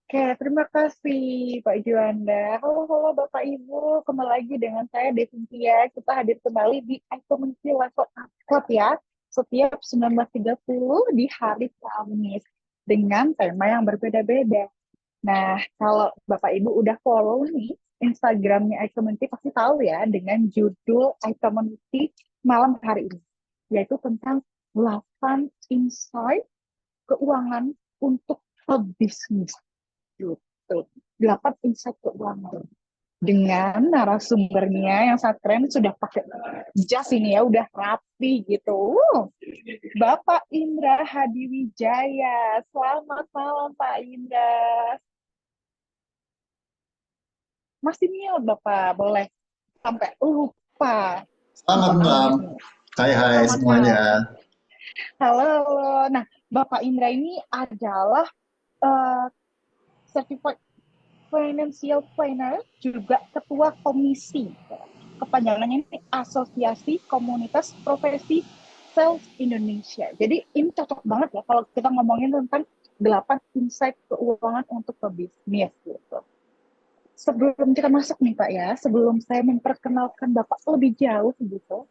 Oke, terima kasih Pak Juanda. Halo, halo Bapak Ibu. Kembali lagi dengan saya Devintia. Kita hadir kembali di Community Level Up Club ya. Setiap 19.30 di hari Kamis dengan tema yang berbeda-beda. Nah, kalau Bapak Ibu udah follow nih Instagramnya iCommunity pasti tahu ya dengan judul iCommunity malam hari ini, yaitu tentang 8 insight keuangan untuk pebisnis gitu. 8 insight keuangan dengan narasumbernya yang sangat keren sudah pakai jas ini ya udah rapi gitu. Bapak Indra Hadiwijaya. Selamat malam Pak Indra. Masih mute Bapak, boleh sampai lupa Selamat malam. banget nih. Hai hai Selamat semuanya. malam. Halo, halo. Nah, Bapak Indra ini adalah uh, certified financial planner, juga ketua komisi. Kepanjangannya ini Asosiasi Komunitas Profesi Sales Indonesia. Jadi ini cocok banget ya kalau kita ngomongin tentang 8 insight keuangan untuk pebisnis gitu. Sebelum kita masuk nih Pak ya, sebelum saya memperkenalkan Bapak lebih jauh gitu,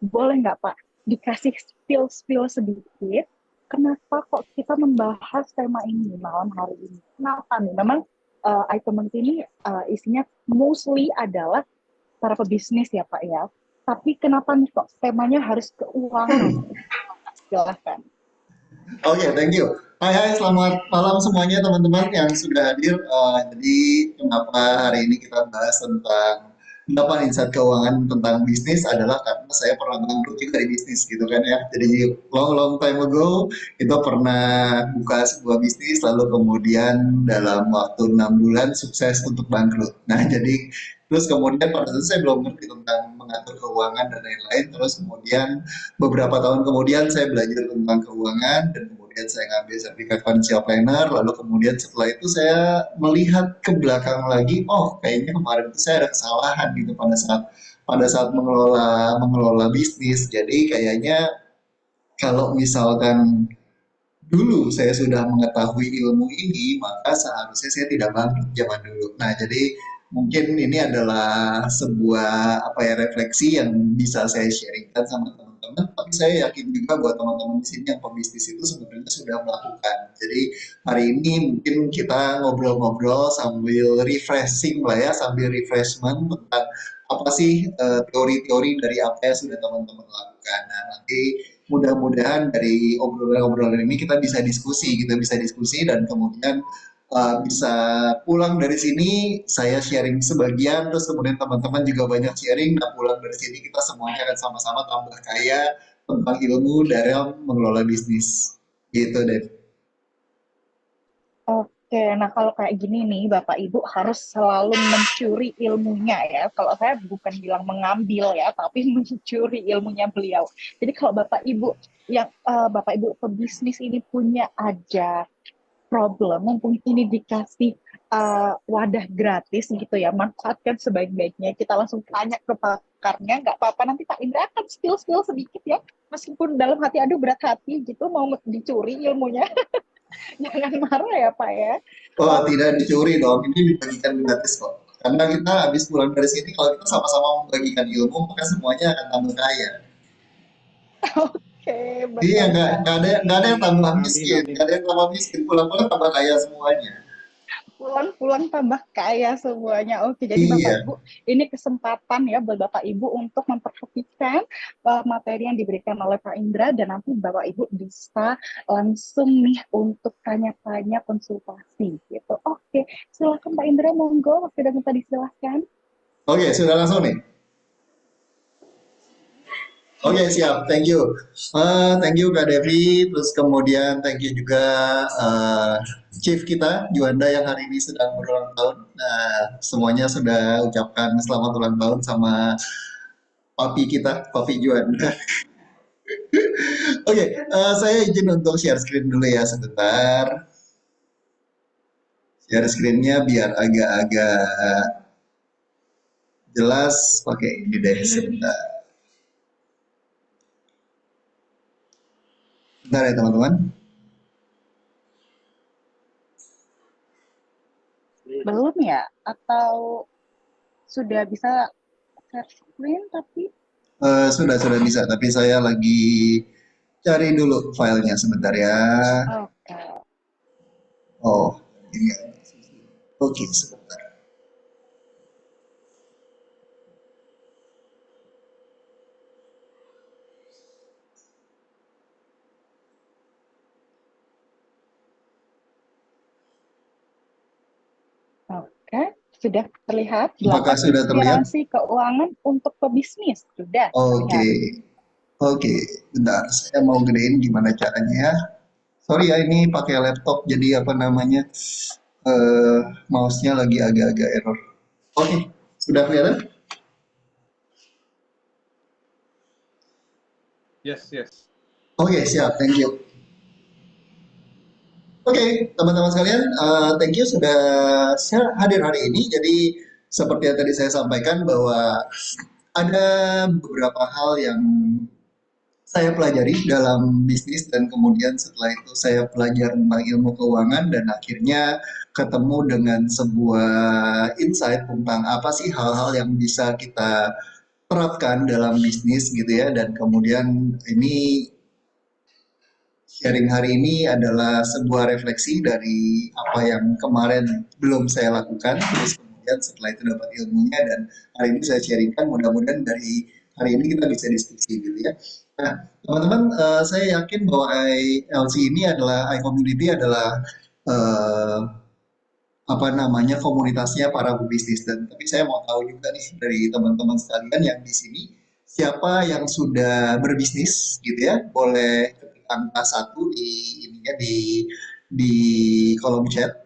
boleh nggak Pak dikasih spill-spill sedikit kenapa kok kita membahas tema ini malam hari ini? Kenapa nih? Memang item ini isinya mostly adalah para pebisnis ya Pak ya. Tapi kenapa nih kok temanya harus keuangan? Silahkan. Oke, thank you. Hai hai, selamat malam semuanya teman-teman yang sudah hadir. Jadi kenapa hari ini kita bahas tentang 8 insight keuangan tentang bisnis adalah karena saya pernah bangkrut juga di bisnis gitu kan ya. Jadi long long time ago kita pernah buka sebuah bisnis lalu kemudian dalam waktu 6 bulan sukses untuk bangkrut. Nah jadi terus kemudian pada saat itu saya belum ngerti tentang mengatur keuangan dan lain-lain. Terus kemudian beberapa tahun kemudian saya belajar tentang keuangan dan kemudian saya ngambil sertifikat financial planner. Lalu kemudian setelah itu saya melihat ke belakang lagi, oh kayaknya kemarin itu saya ada kesalahan gitu pada saat mengelola mengelola bisnis. Jadi kayaknya kalau misalkan dulu saya sudah mengetahui ilmu ini, maka seharusnya saya tidak bangkrut zaman dulu. Nah, jadi mungkin ini adalah sebuah apa ya refleksi yang bisa saya sharingkan sama teman-teman. Tapi saya yakin juga buat teman-teman di sini yang pebisnis itu sebenarnya sudah melakukan. Jadi hari ini mungkin kita ngobrol-ngobrol sambil refreshing lah ya, sambil refreshment tentang apa sih teori-teori dari apa yang sudah teman-teman lakukan. Nah, nanti mudah-mudahan dari obrolan-obrolan ini kita bisa diskusi dan kemudian bisa pulang dari sini saya sharing sebagian terus kemudian teman-teman juga banyak sharing. Nah pulang dari sini kita semuanya akan sama-sama tambah kaya tentang ilmu dalam mengelola bisnis gitu deh. Oke, nah kalau kayak gini nih, Bapak Ibu harus selalu mencuri ilmunya ya. Kalau saya bukan bilang mengambil ya, tapi mencuri ilmunya beliau. Jadi kalau Bapak Ibu yang Bapak Ibu pebisnis ini punya aja problem, mumpung ini dikasih wadah gratis gitu ya, manfaatkan sebaik-baiknya. Kita langsung tanya ke pakarnya, nggak apa-apa. Nanti Pak Indra akan spill-spill sedikit ya, meskipun dalam hati aduh berat hati gitu mau dicuri ilmunya. Jangan marah ya Pak ya. Oh tidak Oke, dicuri dong, ini dibagikan gratis kok karena kita habis pulang dari sini kalau kita sama-sama membagikan ilmu maka semuanya akan tambah kaya. oke, Iya, betul sekali. nggak ada yang tambah Amin, miskin, amin. nggak ada yang tambah miskin, pulang-pulang tambah kaya semuanya. Pulang-pulang tambah kaya semuanya. Oke, jadi Bapak Iya, Ibu, ini kesempatan ya buat Bapak Ibu untuk memperhatikan materi yang diberikan oleh Pak Indra dan nanti Bapak Ibu bisa langsung nih untuk tanya-tanya konsultasi gitu. Oke, silakan Pak Indra, monggo, sudah minta disilahkan. oke sudah langsung nih. Oke siap, thank you. Thank you Kak Devi, terus kemudian thank you juga eh, Chief kita Juanda yang hari ini sedang berulang tahun. Nah, semuanya sudah ucapkan selamat ulang tahun sama papi kita, papi Juanda. Oke, saya izin untuk share screen dulu ya sebentar. Share screen-nya biar agak-agak jelas pakai ini deh sebentar. Bentar ya teman-teman. Belum ya? Atau sudah bisa share screen tapi Sudah bisa, tapi saya lagi cari dulu filenya sebentar ya. oke. Oh, ini ya. Oke, sebentar. Oke, sudah terlihat Apakah 8 sudah terlihat? inspirasi keuangan untuk pebisnis. Sudah Oke, terlihat. oke, bentar. Saya mau gedein gimana caranya ya. Sorry ya, ini pakai laptop, jadi apa namanya, eh mouse-nya lagi agak-agak error. Oke, sudah kelihatan? Yes, yes. Oke, siap, thank you. Oke, teman-teman sekalian, thank you sudah hadir hari ini. Jadi seperti yang tadi saya sampaikan bahwa ada beberapa hal yang saya pelajari dalam bisnis dan kemudian setelah itu saya belajar tentang ilmu keuangan dan akhirnya ketemu dengan sebuah insight tentang apa sih hal-hal yang bisa kita terapkan dalam bisnis gitu ya, dan kemudian ini sharing hari ini adalah sebuah refleksi dari apa yang kemarin belum saya lakukan, terus kemudian setelah itu dapat ilmunya dan hari ini saya sharingkan, mudah-mudahan dari hari ini kita bisa diskusi gitu ya. Nah, teman-teman, saya yakin bahwa ILC ini adalah, iCommunity adalah eh, apa namanya komunitasnya para pebisnis, dan tapi saya mau tahu juga nih dari teman-teman sekalian yang di sini siapa yang sudah berbisnis gitu ya, boleh ketik angka satu di ininya di kolom chat,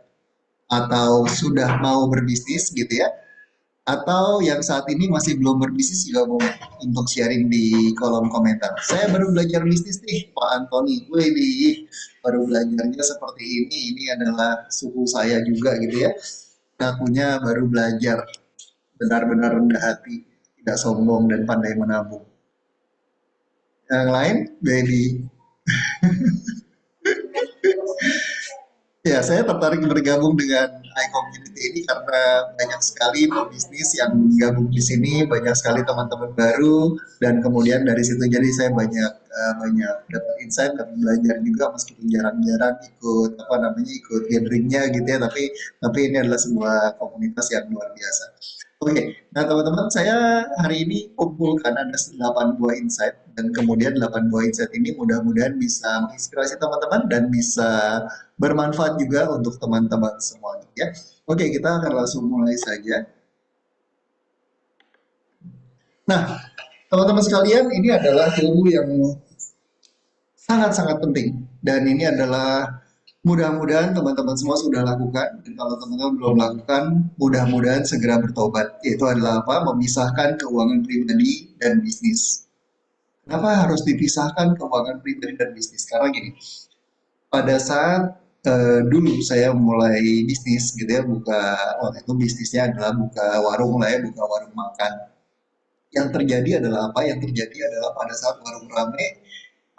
atau sudah mau berbisnis gitu ya, atau yang saat ini masih belum berbisnis juga boleh untuk sharing di kolom komentar. Saya baru belajar bisnis nih, Pak Antoni. Wih, baru belajarnya seperti ini. Ini adalah suhu saya juga gitu ya. Ngakunya baru belajar, benar-benar rendah hati, tidak sombong dan pandai menabung. Yang lain, baby. Ya, saya tertarik bergabung dengan iCommunity ini karena banyak sekali pebisnis yang gabung di sini, banyak sekali teman-teman baru, dan kemudian dari situ jadi saya banyak dapat insight dan belajar juga meskipun jarang-jarang ikut apa namanya ikut gatheringnya gitu ya, tapi ini adalah sebuah komunitas yang luar biasa. Oke, nah teman-teman, saya hari ini kumpulkan ada 8 buah insight, dan kemudian 8 buah insight ini mudah-mudahan bisa menginspirasi teman-teman dan bisa bermanfaat juga untuk teman-teman semuanya ya. Oke, kita akan langsung mulai saja. Nah, teman-teman sekalian, ini adalah ilmu yang sangat-sangat penting, dan ini adalah mudah-mudahan teman-teman semua sudah lakukan, dan kalau teman-teman belum lakukan, mudah-mudahan segera bertobat. Itu adalah apa? Memisahkan keuangan pribadi dan bisnis. Kenapa harus dipisahkan keuangan pribadi dan bisnis? Karena gini, pada saat dulu saya mulai bisnis gitu ya, waktu itu bisnisnya adalah buka warung lah ya, buka warung makan. Yang terjadi adalah apa? Yang terjadi adalah pada saat warung rame,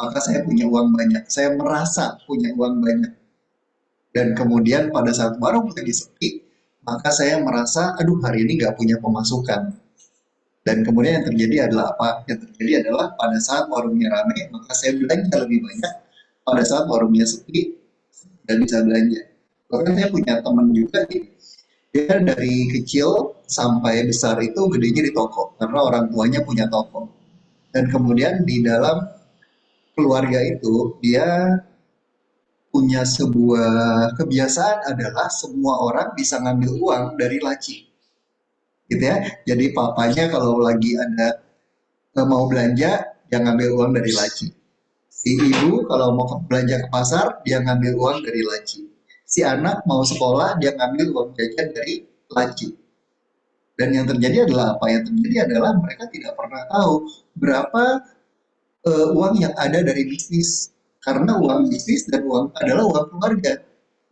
maka saya punya uang banyak. Saya merasa punya uang banyak. Dan kemudian pada saat warung lagi sepi, maka saya merasa, aduh hari ini nggak punya pemasukan. Dan kemudian yang terjadi adalah apa? Yang terjadi adalah pada saat warungnya rame, maka saya belanja lebih banyak. Pada saat warungnya sepi, dan bisa belanja. Bahkan saya punya teman juga nih, dia dari kecil sampai besar itu gedenya di toko, karena orang tuanya punya toko. Dan kemudian di dalam keluarga itu, dia punya sebuah kebiasaan adalah semua orang bisa ngambil uang dari laci, gitu ya. Jadi papanya kalau lagi ada mau belanja, dia ngambil uang dari laci. Si ibu kalau mau belanja ke pasar, dia ngambil uang dari laci. Si anak mau sekolah, dia ngambil uang jajan dari laci. Dan yang terjadi adalah apa? Yang terjadi adalah mereka tidak pernah tahu berapa uang yang ada dari bisnis. Karena uang bisnis dan uang adalah uang keluarga.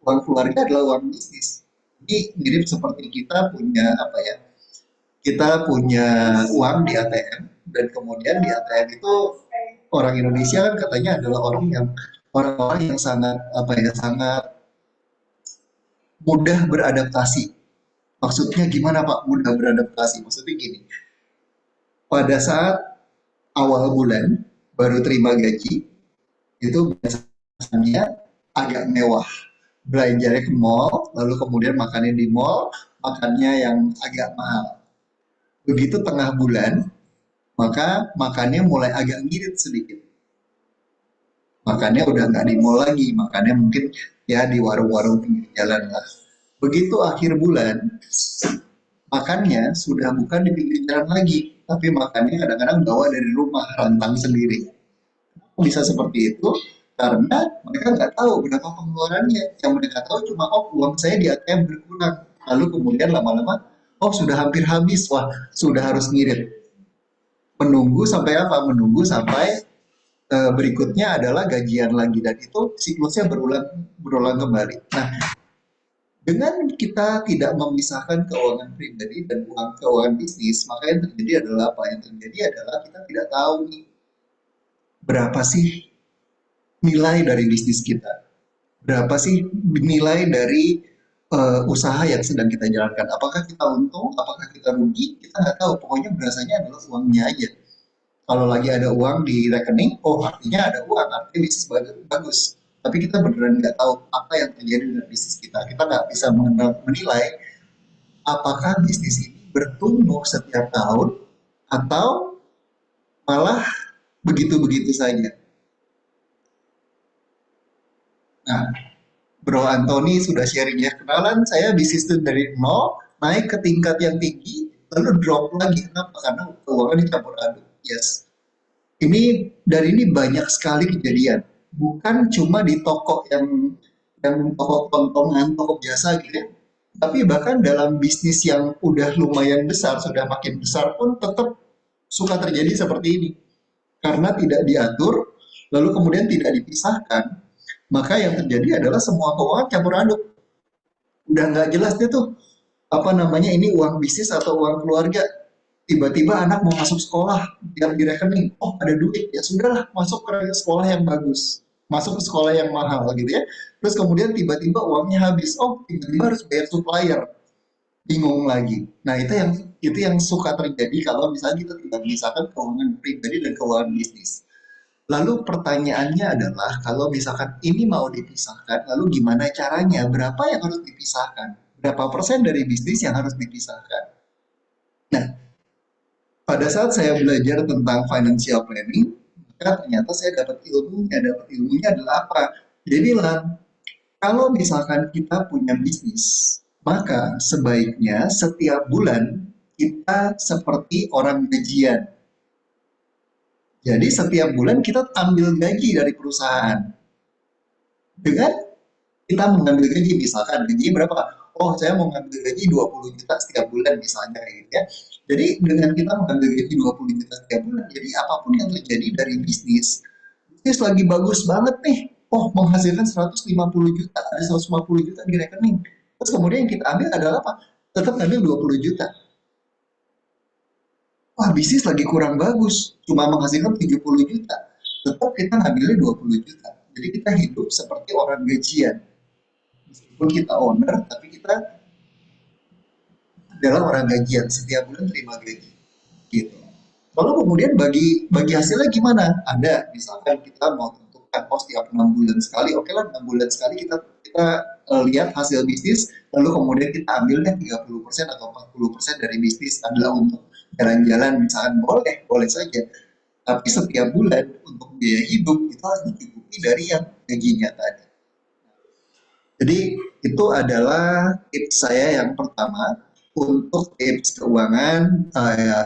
Uang keluarga adalah uang bisnis. Ini mirip seperti kita punya apa ya? Kita punya uang di ATM, dan kemudian di ATM itu orang Indonesia kan katanya adalah orang-orang yang sangat apa ya, sangat mudah beradaptasi Maksudnya gimana Pak mudah beradaptasi? Maksudnya gini, pada saat awal bulan baru terima gaji, itu biasanya agak mewah. Belanjanya ke mall, lalu kemudian makannya di mall, makannya yang agak mahal. Begitu tengah bulan, maka makannya mulai agak ngirit sedikit. Makannya udah nggak di mall lagi, makannya mungkin ya di warung-warung pinggir jalan lah. Begitu akhir bulan, makannya sudah bukan di pinggir jalan lagi, tapi makannya kadang-kadang bawa dari rumah, rantang sendiri. Bisa seperti itu karena mereka nggak tahu berapa pengeluarannya. Yang mereka tahu cuma, oh uang saya di ATM berkurang. Lalu kemudian lama-lama, oh sudah hampir habis, wah sudah harus ngirit. Menunggu sampai apa? Menunggu sampai berikutnya adalah gajian lagi, dan itu siklusnya berulang berulang kembali. Nah, dengan kita tidak memisahkan keuangan pribadi dan uang keuangan bisnis, maka yang terjadi adalah apa? Yang terjadi adalah kita tidak tahu nih berapa sih nilai dari bisnis kita, berapa sih nilai dari usaha yang sedang kita jalankan. Apakah kita untung, apakah kita rugi, kita nggak tahu. Pokoknya berasanya adalah uangnya aja. Kalau lagi ada uang di rekening, oh artinya ada uang, artinya bisnis bagus. Tapi kita beneran nggak tahu apa yang terjadi dengan bisnis kita. Kita nggak bisa menilai apakah bisnis ini bertumbuh setiap tahun atau malah begitu-begitu saja. Nah, Bro Anthony sudah sharing ya, kenalan saya bisnis itu dari nol, naik ke tingkat yang tinggi, lalu drop lagi. Kenapa? Karena keuangan dicampur aduk. Yes. Ini banyak sekali kejadian. Bukan cuma di toko yang toko tontongan, toko biasa gitu ya. Tapi bahkan dalam bisnis yang udah lumayan besar, sudah makin besar pun tetap suka terjadi seperti ini. Karena tidak diatur, lalu kemudian tidak dipisahkan, maka yang terjadi adalah semua keuangan campur aduk. Udah nggak jelas deh tuh, apa namanya, ini uang bisnis atau uang keluarga. Tiba-tiba anak mau masuk sekolah, yang di rekening, oh ada duit, ya sudahlah masuk ke sekolah yang bagus, masuk ke sekolah yang mahal gitu ya. Terus kemudian tiba-tiba uangnya habis, oh tiba-tiba harus bayar supplier, bingung lagi. Nah itu yang suka terjadi kalau misalnya kita tidak memisahkan keuangan pribadi dan keuangan bisnis. Lalu pertanyaannya adalah, kalau misalkan ini mau dipisahkan, lalu gimana caranya? Berapa yang harus dipisahkan? Berapa persen dari bisnis yang harus dipisahkan? Nah, pada saat saya belajar tentang financial planning, maka ternyata saya dapat ilmunya. Dapat ilmunya adalah apa? Dia bilang, kalau misalkan kita punya bisnis, maka sebaiknya setiap bulan kita seperti orang gajian. Jadi setiap bulan kita ambil gaji dari perusahaan. Dengan kita mengambil gaji, misalkan gaji berapa? Oh, saya mau ngambil gaji 20 juta setiap bulan misalnya gitu ya. Jadi dengan kita mengambil gaji 20 juta setiap bulan, jadi apapun yang terjadi dari bisnis lagi bagus banget nih. Oh, menghasilkan 150 juta, ada 150 juta di rekening. Terus kemudian yang kita ambil adalah apa? Tetap ngambil 20 juta. Wah, bisnis lagi kurang bagus, cuma menghasilkan 70 juta. Tetap kita ngambilnya 20 juta. Jadi kita hidup seperti orang gajian. Meskipun kita owner, tapi kita adalah orang gajian, setiap bulan terima gaji gitu. Lalu kemudian bagi bagi hasilnya gimana? Ada, misalkan kita mau tentukan, oh setiap 6 bulan sekali, oke lah 6 bulan sekali kita lihat hasil bisnis, lalu kemudian kita ambilnya 30% atau 40% dari bisnis adalah untuk jalan-jalan misalkan, boleh boleh saja. Tapi setiap bulan untuk biaya hidup itu harus dicukupi dari yang gajinya tadi. Jadi itu adalah tips saya yang pertama untuk tips keuangan,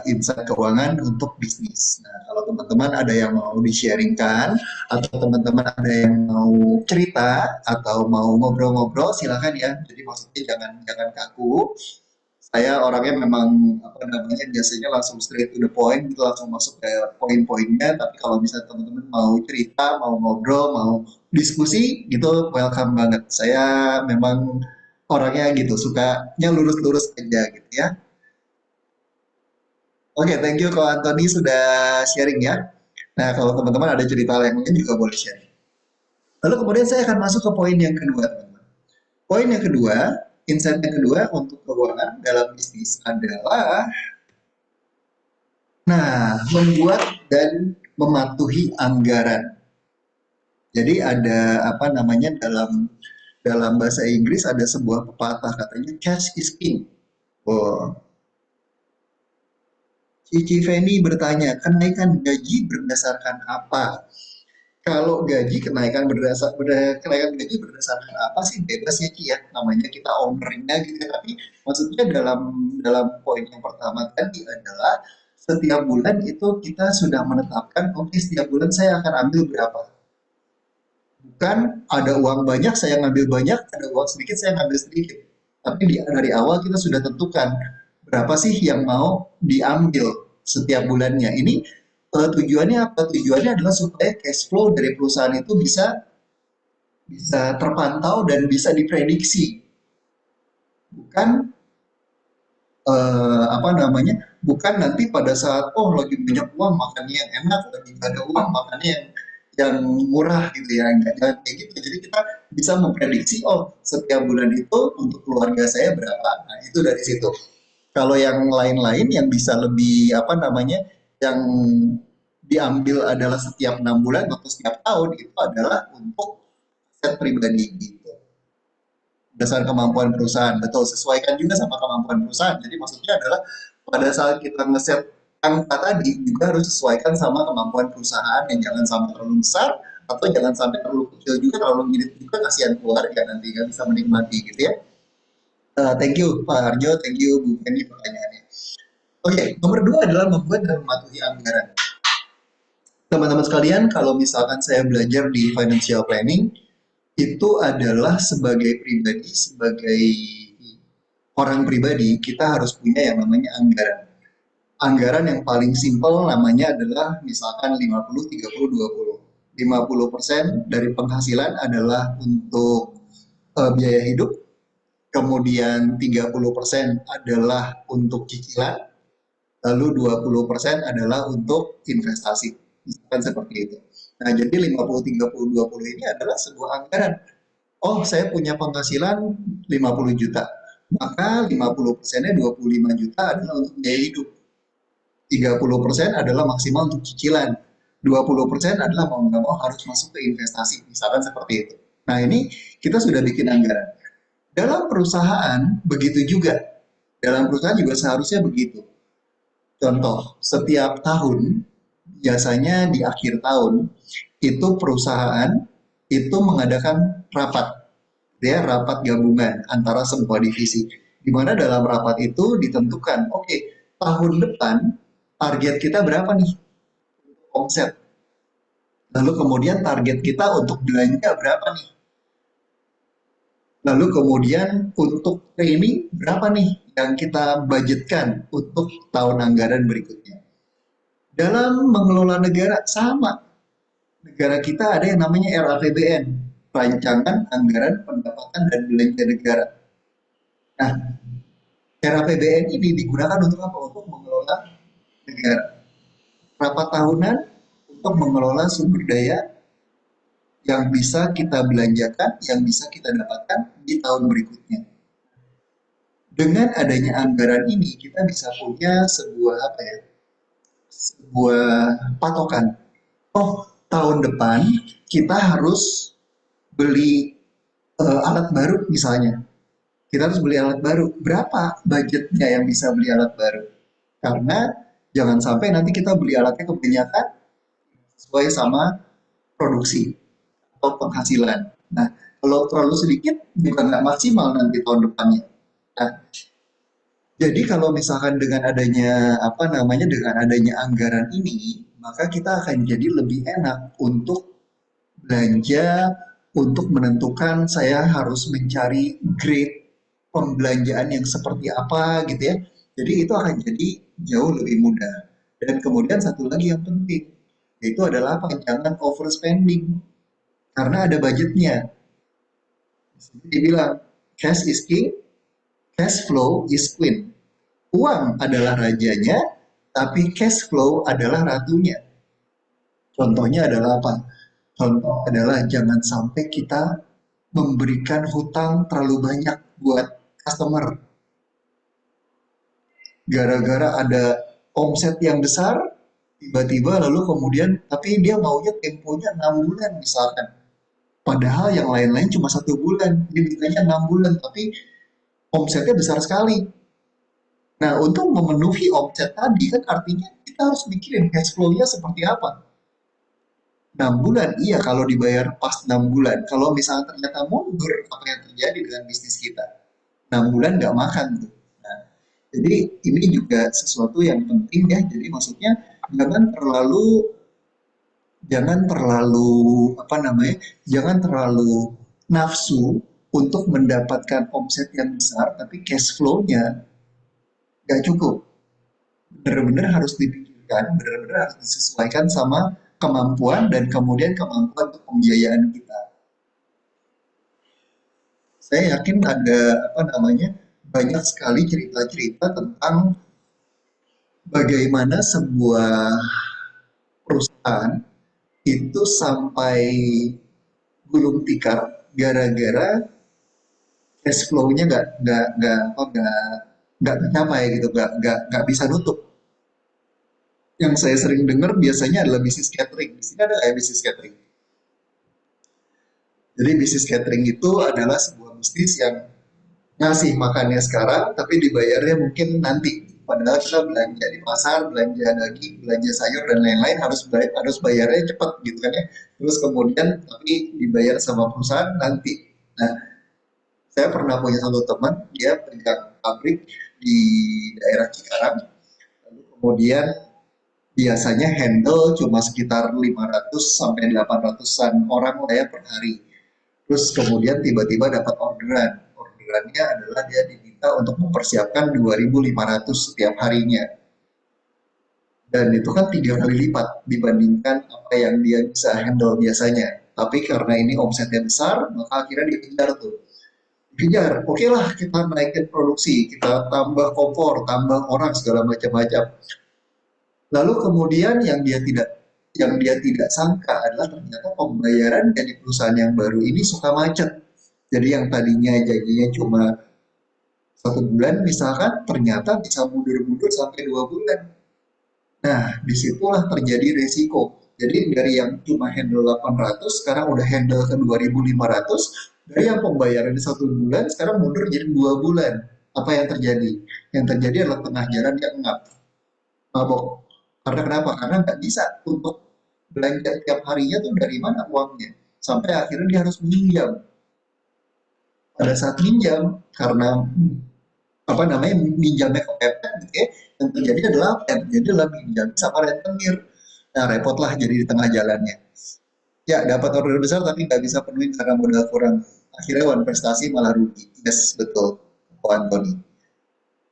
insight keuangan untuk bisnis. Nah, kalau teman-teman ada yang mau di-sharingkan, atau teman-teman ada yang mau cerita, atau mau ngobrol-ngobrol, silakan ya. Jadi maksudnya jangan jangan kaku. Saya orangnya memang apa namanya, biasanya langsung straight to the point, gitu, langsung masuk ke poin-poinnya. Tapi kalau misalnya teman-teman mau cerita, mau ngobrol, mau diskusi gitu, welcome banget. Saya memang orangnya gitu, sukanya lurus-lurus aja gitu ya. Oke, thank you Ko Anthony sudah sharing ya. Nah, kalau teman-teman ada cerita yang lain juga boleh sharing. Lalu kemudian saya akan masuk ke poin yang kedua, teman-teman. Poin yang kedua, insight yang kedua untuk keuangan dalam bisnis adalah, nah, membuat dan mematuhi anggaran. Jadi ada apa namanya dalam dalam bahasa Inggris ada sebuah pepatah katanya cash is king. Oh, Cici Feni bertanya, kenaikan gaji berdasarkan apa? Kalau gaji kenaikan gaji berdasarkan apa sih, bebas ya Ci ya, namanya kita ownernya gitu ya. Tapi maksudnya dalam dalam poin yang pertama tadi adalah setiap bulan itu kita sudah menetapkan, oke setiap bulan saya akan ambil berapa. Bukan ada uang banyak saya ngambil banyak, ada uang sedikit saya ngambil sedikit. Tapi dari awal kita sudah tentukan berapa sih yang mau diambil setiap bulannya. Ini tujuannya apa? Tujuannya adalah supaya cash flow dari perusahaan itu bisa bisa terpantau dan bisa diprediksi. Bukan apa namanya? Bukan nanti pada saat oh lagi banyak uang makannya yang enak, lagi nggak ada uang makannya yang murah gitu ya, nggak jangan kayak gitu. Jadi kita bisa memprediksi oh setiap bulan itu untuk keluarga saya berapa. Nah itu dari situ. Kalau yang lain-lain yang bisa lebih apa namanya, yang diambil adalah setiap 6 bulan atau setiap tahun itu adalah untuk aset pribadi gitu. Berdasarkan kemampuan perusahaan, betul sesuaikan juga sama kemampuan perusahaan. Jadi maksudnya adalah pada saat kita ngeset angka tadi juga harus sesuaikan sama kemampuan perusahaan, yang jangan sampai terlalu besar atau jangan sampai terlalu kecil juga, terlalu mirip juga kasihan keluarga nanti nggak bisa menikmati gitu ya. Thank you Pak Arjo, thank you Bu Penny pertanyaannya. Oke, nomor dua adalah membuat dan mematuhi anggaran. Teman-teman sekalian, kalau misalkan saya belajar di financial planning, itu adalah sebagai pribadi, sebagai orang pribadi, kita harus punya yang namanya anggaran. Anggaran yang paling simpel namanya adalah misalkan 50-30-20. 50% dari penghasilan adalah untuk biaya hidup, kemudian 30% adalah untuk cicilan, lalu 20% adalah untuk investasi. Misalkan seperti itu. Nah, jadi 50-30-20 ini adalah sebuah anggaran. Oh, saya punya penghasilan 50 juta. Maka 50%-nya 25 juta adalah untuk biaya hidup. 30% adalah maksimal untuk cicilan. 20% adalah mau nggak mau harus masuk ke investasi. Misalkan seperti itu. Nah, ini kita sudah bikin anggaran. Dalam perusahaan, begitu juga. Dalam perusahaan juga seharusnya begitu. Contoh, setiap tahun, biasanya di akhir tahun, itu perusahaan itu mengadakan rapat, ya, rapat gabungan antara semua divisi. Di mana dalam rapat itu ditentukan, oke, tahun depan target kita berapa nih omset. Lalu kemudian target kita untuk belanja berapa nih. Lalu kemudian untuk training berapa nih yang kita budgetkan untuk tahun anggaran berikutnya. Dalam mengelola negara sama. Negara kita ada yang namanya RAPBN, Rancangan Anggaran Pendapatan dan Belanja Negara. Nah, RAPBN ini digunakan untuk apa? Untuk mengelola negara. Rapat tahunan untuk mengelola sumber daya yang bisa kita belanjakan, yang bisa kita dapatkan di tahun berikutnya. Dengan adanya anggaran ini, kita bisa punya sebuah apa ya? Sebuah patokan. Oh, tahun depan kita harus beli alat baru misalnya. Kita harus beli alat baru. Berapa budgetnya yang bisa beli alat baru? Karena jangan sampai nanti kita beli alatnya kebanyakan sesuai sama produksi atau penghasilan. Nah, kalau terlalu sedikit juga nggak maksimal nanti tahun depannya. Nah, jadi kalau misalkan dengan adanya apa namanya, dengan adanya anggaran ini, maka kita akan jadi lebih enak untuk belanja, untuk menentukan saya harus mencari grade pembelanjaan yang seperti apa gitu ya. Jadi itu akan jadi jauh lebih mudah. Dan kemudian satu lagi yang penting, yaitu adalah apa? Jangan overspending. Karena ada budgetnya. Dibilang, cash is king, cash flow is queen. Uang adalah rajanya, tapi cash flow adalah ratunya. Contohnya adalah apa? Contoh adalah jangan sampai kita memberikan hutang terlalu banyak buat customer. Gara-gara ada omset yang besar, tiba-tiba lalu kemudian, tapi dia maunya temponya 6 bulan misalkan. Padahal yang lain-lain cuma 1 bulan, dia mintanya 6 bulan, tapi omsetnya besar sekali. Nah, untuk memenuhi omset tadi kan artinya kita harus mikirin cash flow-nya seperti apa. 6 bulan, iya kalau dibayar pas 6 bulan. Kalau misalnya ternyata mundur, apa yang terjadi dengan bisnis kita? 6 bulan nggak makan tuh. Nah, jadi ini juga sesuatu yang penting ya. Jadi maksudnya jangan terlalu jangan terlalu apa namanya? Jangan terlalu nafsu untuk mendapatkan omset yang besar tapi cash flow-nya nggak cukup. Benar-benar harus dipikirkan, benar-benar harus disesuaikan sama kemampuan dan kemudian kemampuan untuk pembiayaan kita. Saya yakin ada apa namanya banyak sekali cerita-cerita tentang bagaimana sebuah perusahaan itu sampai gulung tikar gara-gara cash flow-nya nggak tercapai gitu, nggak bisa nutup. Yang saya sering dengar biasanya adalah bisnis catering. Di sini ada kayak bisnis catering. Jadi bisnis catering itu adalah sebuah bisnis yang ngasih makannya sekarang, tapi dibayarnya mungkin nanti. Padahal kita belanja di pasar, belanja daging, belanja sayur dan lain-lain harus bayarnya cepat gitu kan ya. Terus kemudian tapi dibayar sama perusahaan nanti. Nah, saya pernah punya satu teman, dia pegang pabrik di daerah Cikarang. Lalu kemudian biasanya handle cuma sekitar 500 sampai 800-an orang lah ya per hari. Terus kemudian tiba-tiba dapat orderan. Orderannya adalah dia diminta untuk mempersiapkan 2.500 setiap harinya. Dan itu kan 3 kali lipat dibandingkan apa yang dia bisa handle biasanya. Tapi karena ini omsetnya besar, maka akhirnya dikejar tuh. Dikejar, oke lah kita naikin produksi, kita tambah kompor, tambah orang segala macam-macam. Lalu kemudian yang dia tidak sangka adalah ternyata pembayaran dari perusahaan yang baru ini suka macet. Jadi yang tadinya janjinya cuma 1 bulan misalkan, ternyata bisa mundur-mundur sampai 2 bulan. Nah, disitulah terjadi resiko. Jadi dari yang cuma handle 800, sekarang udah handle ke 2.500. Dari yang pembayaran di 1 bulan, sekarang mundur jadi 2 bulan. Apa yang terjadi? Yang terjadi adalah tengah jalan dia ngap, mabok. Karena kenapa? Karena nggak bisa untuk belanja tiap harinya tuh dari mana uangnya. Sampai akhirnya dia harus minjam. Pada saat minjam, karena apa namanya minjamnya kepepet gitu ya, yang terjadi adalah apa yang terjadi adalah minjam sama rentenir. Nah repotlah jadi di tengah jalannya, ya dapat order besar tapi nggak bisa penuhin karena modal kurang, akhirnya one prestasi malah rugi. Yes, betul Pak Antoni.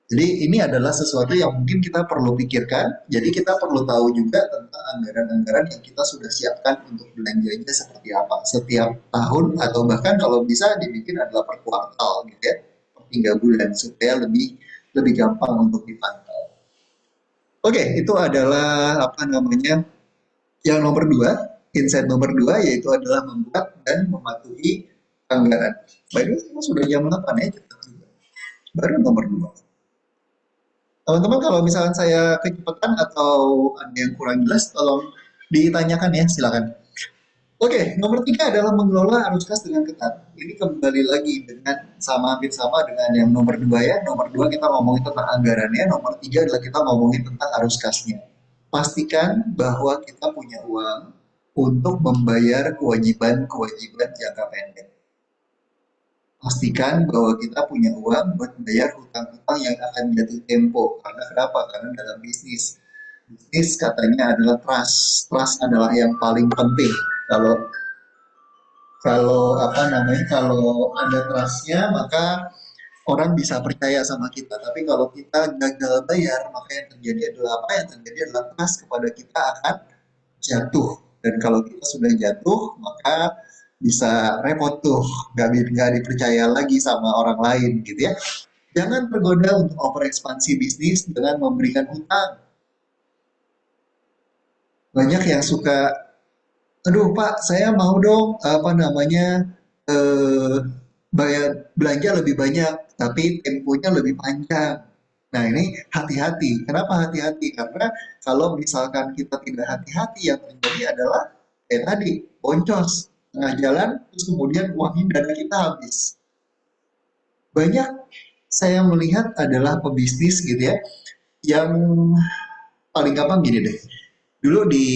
Jadi ini adalah sesuatu yang mungkin kita perlu pikirkan. Jadi kita perlu tahu juga tentang anggaran-anggaran yang kita sudah siapkan untuk belanjanya seperti apa setiap tahun, atau bahkan kalau bisa dibikin adalah per kuartal gitu ya, per 3 bulan supaya lebih lebih gampang untuk dipantau. Oke, itu adalah apa namanya yang nomor dua, insight nomor dua yaitu adalah membuat dan mematuhi anggaran. Baik, itu sudah jam 8 ya, cepat juga. Baru nomor dua. Teman-teman kalau misalkan saya kecepatan atau ada yang kurang jelas, tolong ditanyakan ya, silakan. Oke, nomor tiga adalah mengelola arus kas dengan ketat. Ini kembali lagi dengan sama hampir sama dengan yang nomor dua ya. Nomor dua kita ngomongin tentang anggarannya, nomor tiga adalah kita ngomongin tentang arus kasnya. Pastikan bahwa kita punya uang untuk membayar kewajiban-kewajiban jangka pendek. Pastikan bahwa kita punya uang buat bayar hutang-hutang yang akan jatuh tempo. Karena kenapa? Karena dalam bisnis katanya adalah trust. Trust adalah yang paling penting. Kalau kalau apa namanya, kalau ada trustnya maka orang bisa percaya sama kita. Tapi kalau kita gagal bayar, maka yang terjadi adalah apa? Yang terjadi adalah trust kepada kita akan jatuh. Dan kalau kita sudah jatuh, maka bisa repot tuh, nggak dipercaya lagi sama orang lain gitu ya. Jangan tergoda untuk overekspansi bisnis dengan memberikan hutang. Banyak yang suka, aduh Pak, saya mau dong apa namanya eh, belanja lebih banyak, tapi temponya lebih panjang. Nah, ini hati-hati. Kenapa hati-hati? Karena kalau misalkan kita tidak hati-hati, yang terjadi adalah tadi boncos tengah jalan, terus kemudian uangnya dana kita habis. Banyak saya melihat adalah pebisnis gitu ya, yang paling gampang gini deh. Dulu di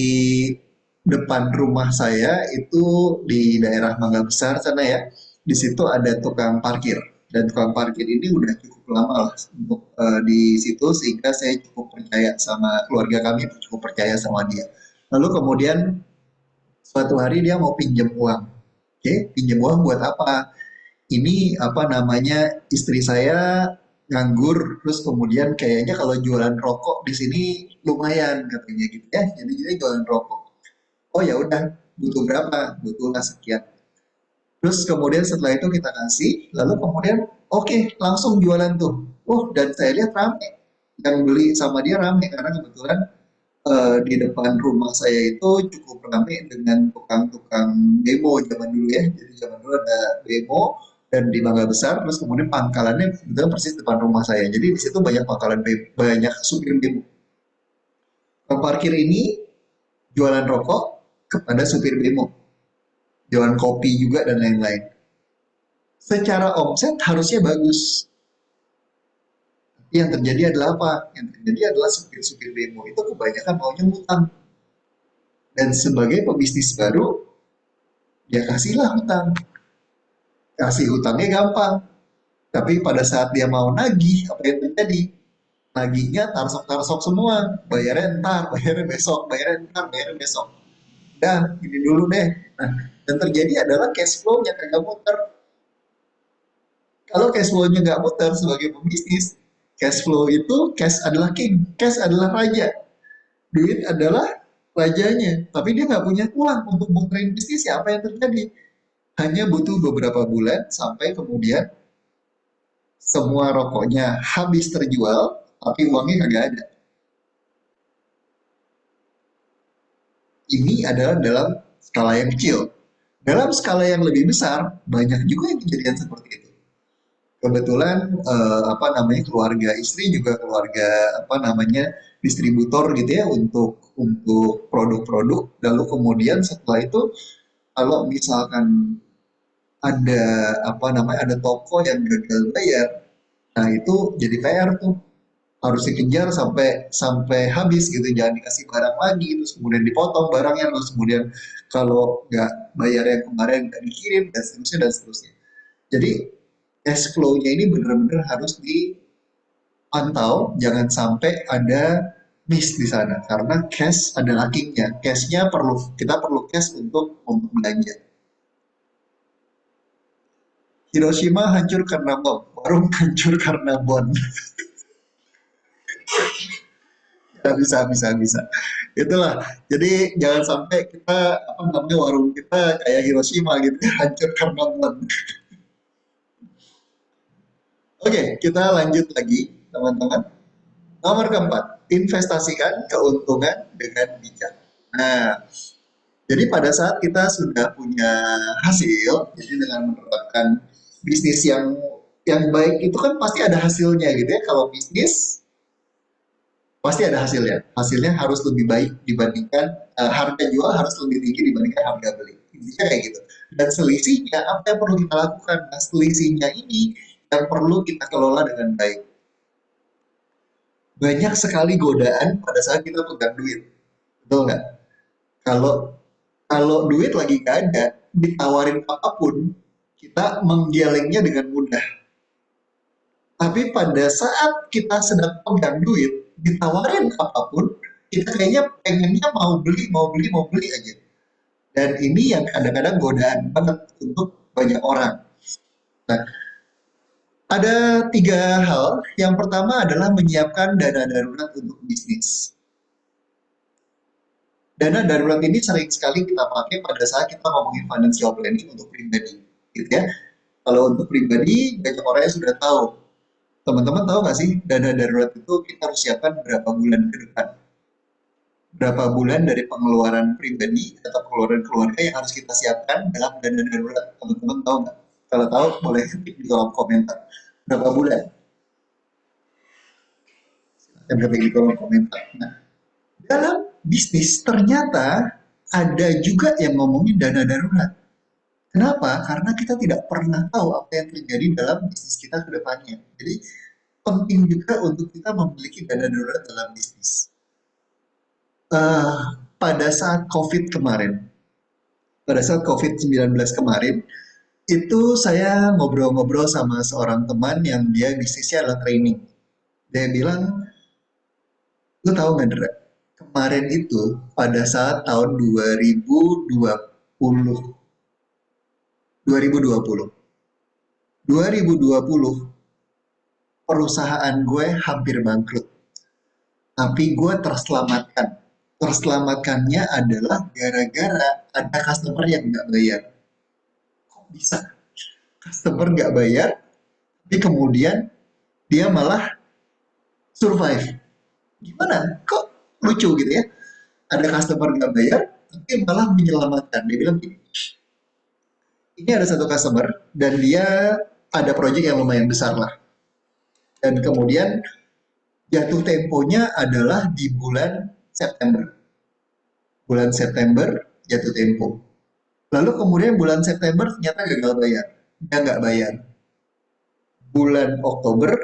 depan rumah saya itu di daerah Mangga Besar sana ya. Di situ ada tukang parkir dan tukang parkir ini udah cukup lama lah untuk di situ sehingga saya cukup percaya sama keluarga kami cukup percaya sama dia. Lalu kemudian suatu hari dia mau pinjam uang. Oke, pinjam uang buat apa? Ini apa namanya istri saya nganggur terus kemudian kayaknya kalau jualan rokok di sini lumayan katanya gitu ya jadi dia jualan rokok. Oh ya udah, butuh berapa? Butuhlah sekian. Terus kemudian setelah itu kita kasih, lalu kemudian oke, langsung jualan tuh. Oh, dan saya lihat rame. Yang beli sama dia rame karena kebetulan di depan rumah saya itu cukup rame dengan tukang-tukang demo zaman dulu ya. Jadi zaman dulu ada demo dan di Mangga Besar, terus kemudian pangkalannya kebetulan persis depan rumah saya. Jadi di situ banyak pangkalan banyak supir demo. Tukang parkir ini jualan rokok kepada supir demo, jualan kopi juga dan lain-lain. Secara omset harusnya bagus. Yang terjadi adalah apa? Yang terjadi adalah supir-supir demo itu kebanyakan maunya ngutang. Dan sebagai pebisnis baru, ya kasihlah hutang. Kasih hutangnya gampang. Tapi pada saat dia mau nagih, apa yang terjadi? Nagihnya tarsok-tarsok semua. Bayarnya ntar, bayarnya besok, bayarnya ntar, bayarnya besok. Dah, ini dulu deh. Nah, yang terjadi adalah cash flow-nya kagak muter. Kalau cash flow-nya nggak muter sebagai pebisnis, cash flow itu cash adalah king, cash adalah raja, duit adalah rajanya. Tapi dia nggak punya uang untuk muterin bisnisnya. Apa yang terjadi? Hanya butuh beberapa bulan sampai kemudian semua rokoknya habis terjual, tapi uangnya nggak ada. Ini adalah dalam skala yang kecil. Dalam skala yang lebih besar, banyak juga yang kejadian seperti itu. Kebetulan apa namanya keluarga istri juga keluarga apa namanya distributor gitu ya untuk produk-produk lalu kemudian setelah itu kalau misalkan ada apa namanya ada toko yang gagal bayar nah itu jadi PR tuh harus dikejar sampai sampai habis gitu jangan dikasih barang lagi terus kemudian dipotong barangnya terus kemudian kalau nggak bayar yang kemarin nggak dikirim dan seterusnya jadi cash flow-nya ini benar-benar harus dipantau, jangan sampai ada miss di sana karena cash adalah king-nya. Cash-nya perlu kita perlu cash untuk belanja. Hiroshima hancur karena bom, warung hancur karena bon. Ya, bisa. Itulah. Jadi jangan sampai kita apa namanya warung kita kayak Hiroshima gitu hancur karena bon. Oke, kita lanjut lagi teman-teman. Nomor keempat, investasikan keuntungan dengan bijak. Nah, jadi pada saat kita sudah punya hasil, jadi dengan menerapkan bisnis yang baik itu kan pasti ada hasilnya gitu ya. Kalau bisnis pasti ada hasilnya. Hasilnya harus lebih baik dibandingkan harga jual harus lebih tinggi dibandingkan harga beli. Intinya kayak gitu. Dan selisihnya apa yang perlu kita lakukan? Nah, selisihnya ini yang perlu kita kelola dengan baik. Banyak sekali godaan pada saat kita pegang duit. Betul nggak? Kalau kalau duit lagi nggak ada, ditawarin apapun, kita menggelengnya dengan mudah. Tapi pada saat kita sedang pegang duit, ditawarin apapun, kita kayaknya pengennya mau beli aja. Dan ini yang kadang-kadang godaan banget untuk banyak orang. Nah, ada tiga hal. Yang pertama adalah menyiapkan dana darurat untuk bisnis. Dana darurat ini sering sekali kita pakai pada saat kita ngomongin financial planning untuk pribadi, gitu ya. Kalau untuk pribadi, banyak orang yang sudah tahu. Teman-teman tahu nggak sih, dana darurat itu kita harus siapkan berapa bulan ke depan? Berapa bulan dari pengeluaran pribadi atau pengeluaran keluarga yang harus kita siapkan dalam dana darurat? Teman-teman tahu nggak? Kalau tahu boleh ketik di kolom komentar. Berapa bulan? Dan ketik di kolom komentar. Nah, dalam bisnis ternyata ada juga yang ngomongin dana darurat. Kenapa? Karena kita tidak pernah tahu apa yang terjadi dalam bisnis kita ke depannya. Jadi penting juga untuk kita memiliki dana darurat dalam bisnis. Pada saat COVID kemarin, pada saat COVID-19 kemarin, itu saya ngobrol-ngobrol sama seorang teman yang dia bisnisnya adalah training. Dia bilang, lu tahu nggak, Dra? Kemarin itu pada saat tahun 2020, 2020, 2020 perusahaan gue hampir bangkrut. Tapi gue terselamatkan. Terselamatkannya adalah gara-gara ada customer yang nggak bayar. Kok bisa? Customer nggak bayar, tapi kemudian dia malah survive. Gimana? Kok lucu gitu ya? Ada customer nggak bayar, tapi malah menyelamatkan. Dia bilang gini, ini ada satu customer dan dia ada project yang lumayan besar lah. Dan kemudian jatuh temponya adalah di bulan September. Bulan September jatuh tempo. Lalu kemudian bulan September ternyata gagal bayar. Dia nggak bayar. Bulan Oktober,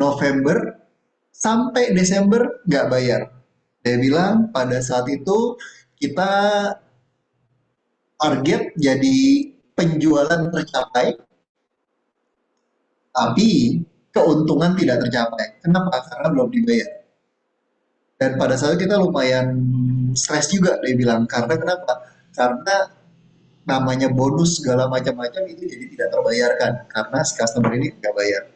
November, sampai Desember nggak bayar. Dia bilang pada saat itu kita target jadi penjualan tercapai, tapi keuntungan tidak tercapai. Kenapa? Karena belum dibayar. Dan pada saat itu kita lumayan stres juga, dia bilang. Karena kenapa? Karena namanya bonus segala macam-macam itu jadi tidak terbayarkan karena si customer ini nggak bayar.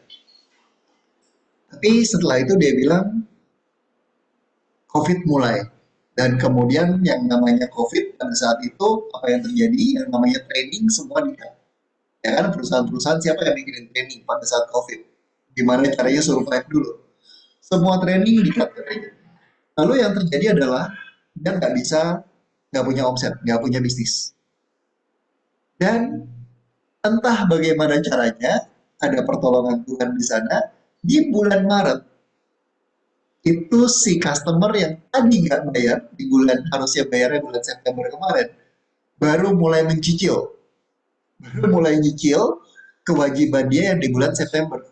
Tapi setelah itu dia bilang COVID mulai dan kemudian yang namanya COVID pada saat itu apa yang terjadi? Yang namanya training semua dikat. Ya kan perusahaan-perusahaan siapa yang bikin training pada saat COVID? Gimana caranya survive dulu? Semua training dikat katanya. Lalu yang terjadi adalah dia nggak bisa, nggak punya omset, nggak punya bisnis. Dan entah bagaimana caranya, ada pertolongan Tuhan di sana. Di bulan Maret, itu si customer yang tadi nggak bayar, di bulan harusnya bayarnya bulan September kemarin, baru mulai mencicil. Baru mulai nyicil kewajiban dia yang di bulan September.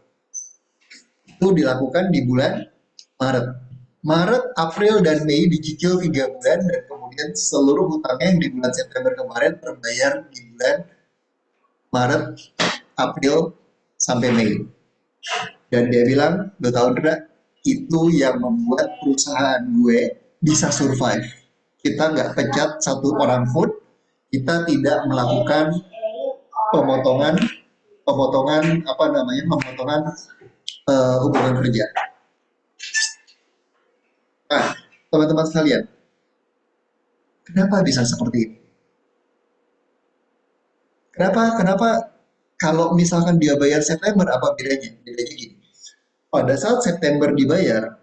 Itu dilakukan di bulan Maret. Maret, April, dan Mei dicicil 3 bulan, dan kemudian seluruh hutangnya yang di bulan September kemarin terbayar di bulan Maret, April, sampai Mei. Dan dia bilang, 2 tahun itu yang membuat perusahaan gue bisa survive. Kita nggak pecat satu orang pun, kita tidak melakukan pemotongan, pemotongan hubungan kerja. Nah, teman-teman sekalian, kenapa bisa seperti ini? Kenapa kalau misalkan dia bayar September, apa bedanya? Bedanya gini, pada saat September dibayar,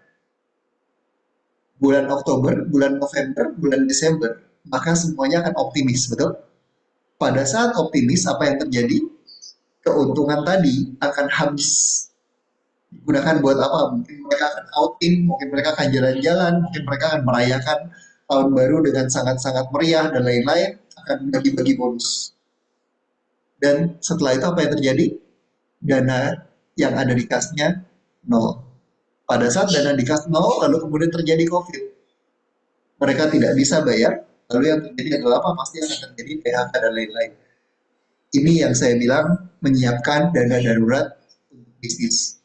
bulan Oktober, bulan November, bulan Desember, maka semuanya akan optimis, betul? Pada saat optimis, apa yang terjadi? Keuntungan tadi akan habis. Digunakan buat apa? Mungkin mereka akan outing, mungkin mereka akan jalan-jalan, mungkin mereka akan merayakan tahun baru dengan sangat-sangat meriah dan lain-lain, akan bagi-bagi bonus. Dan setelah itu apa yang terjadi? Dana yang ada di kasnya nol. Pada saat dana di kas nol, lalu kemudian terjadi COVID. Mereka tidak bisa bayar, lalu yang terjadi adalah apa? Pasti akan terjadi PHK dan lain-lain. Ini yang saya bilang menyiapkan dana darurat untuk bisnis.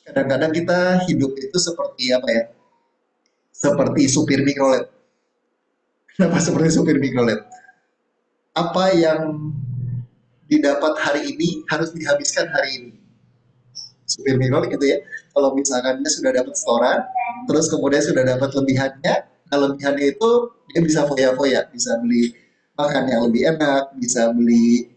Kadang-kadang kita hidup itu seperti apa ya? Seperti supir mikrolet. Kenapa seperti supir mikrolet? Apa yang didapat hari ini harus dihabiskan hari ini. Supir mikrolet gitu ya. Kalau misalkan dia sudah dapat setoran, terus kemudian sudah dapat lebihannya, nah lebihannya itu dia bisa foya-foya, bisa beli makan yang lebih enak, bisa beli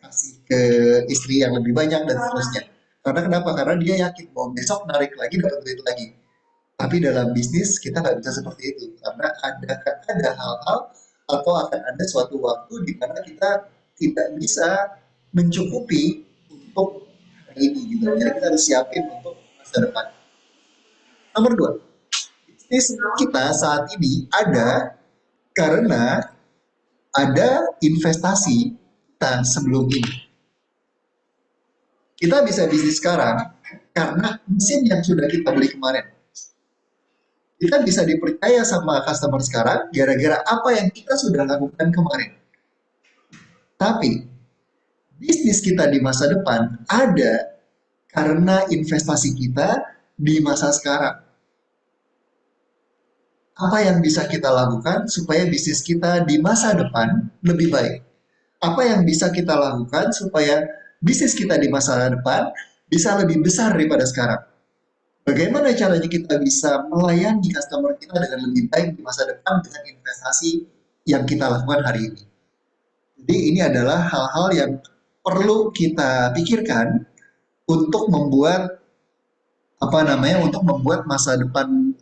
kasih ke istri yang lebih banyak dan seterusnya. Karena kenapa? Karena dia yakin bahwa besok narik lagi dapat duit lagi. Tapi dalam bisnis kita nggak bisa seperti itu karena ada hal-hal atau akan ada suatu waktu di mana kita tidak bisa mencukupi untuk hari ini juga. Jadi kita harus siapin untuk masa depan. Nomor dua, bisnis kita saat ini ada karena ada investasi kita sebelum ini. Kita bisa bisnis sekarang karena mesin yang sudah kita beli kemarin. Kita bisa dipercaya sama customer sekarang gara-gara apa yang kita sudah lakukan kemarin. Tapi bisnis kita di masa depan ada karena investasi kita di masa sekarang. Apa yang bisa kita lakukan supaya bisnis kita di masa depan lebih baik? Apa yang bisa kita lakukan supaya bisnis kita di masa depan bisa lebih besar daripada sekarang? Bagaimana caranya kita bisa melayani customer kita dengan lebih baik di masa depan dengan investasi yang kita lakukan hari ini? Jadi ini adalah hal-hal yang perlu kita pikirkan untuk membuat untuk membuat masa depan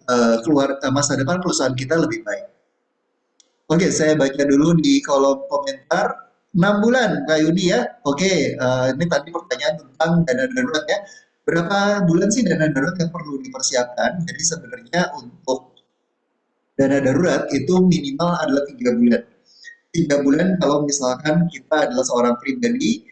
masa depan perusahaan kita lebih baik. Oke, saya baca dulu di kolom komentar. 6 bulan Kak Yudi ya. Oke, ini tadi pertanyaan tentang dana darurat ya. Berapa bulan sih dana darurat yang perlu dipersiapkan? Jadi sebenarnya untuk dana darurat itu minimal adalah 3 bulan. 3 bulan kalau misalkan kita adalah seorang pribadi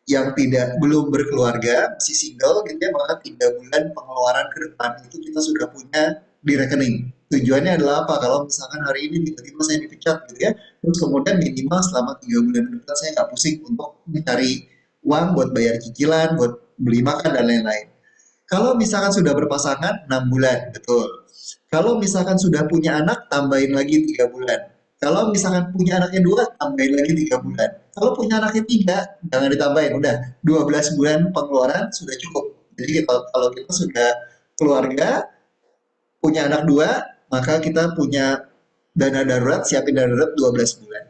yang belum berkeluarga, masih single gitu ya, maka 3 bulan pengeluaran ke depan itu kita sudah punya di rekening. Tujuannya adalah apa? Kalau misalkan hari ini tiba-tiba saya dipecat gitu ya, terus kemudian minimal selama 3 bulan ke depan saya nggak pusing untuk mencari uang buat bayar cicilan, buat beli makan dan lain-lain. Kalau misalkan sudah berpasangan 6 bulan, betul. Kalau misalkan sudah punya anak, tambahin lagi 3 bulan. Kalau misalkan punya anaknya 2, tambahin lagi 3 bulan. Kalau punya anaknya 3, jangan ditambahin. Udah 12 bulan pengeluaran sudah cukup. Jadi kalau kita sudah keluarga, punya anak 2, maka kita punya dana darurat, siapin dana darurat 12 bulan.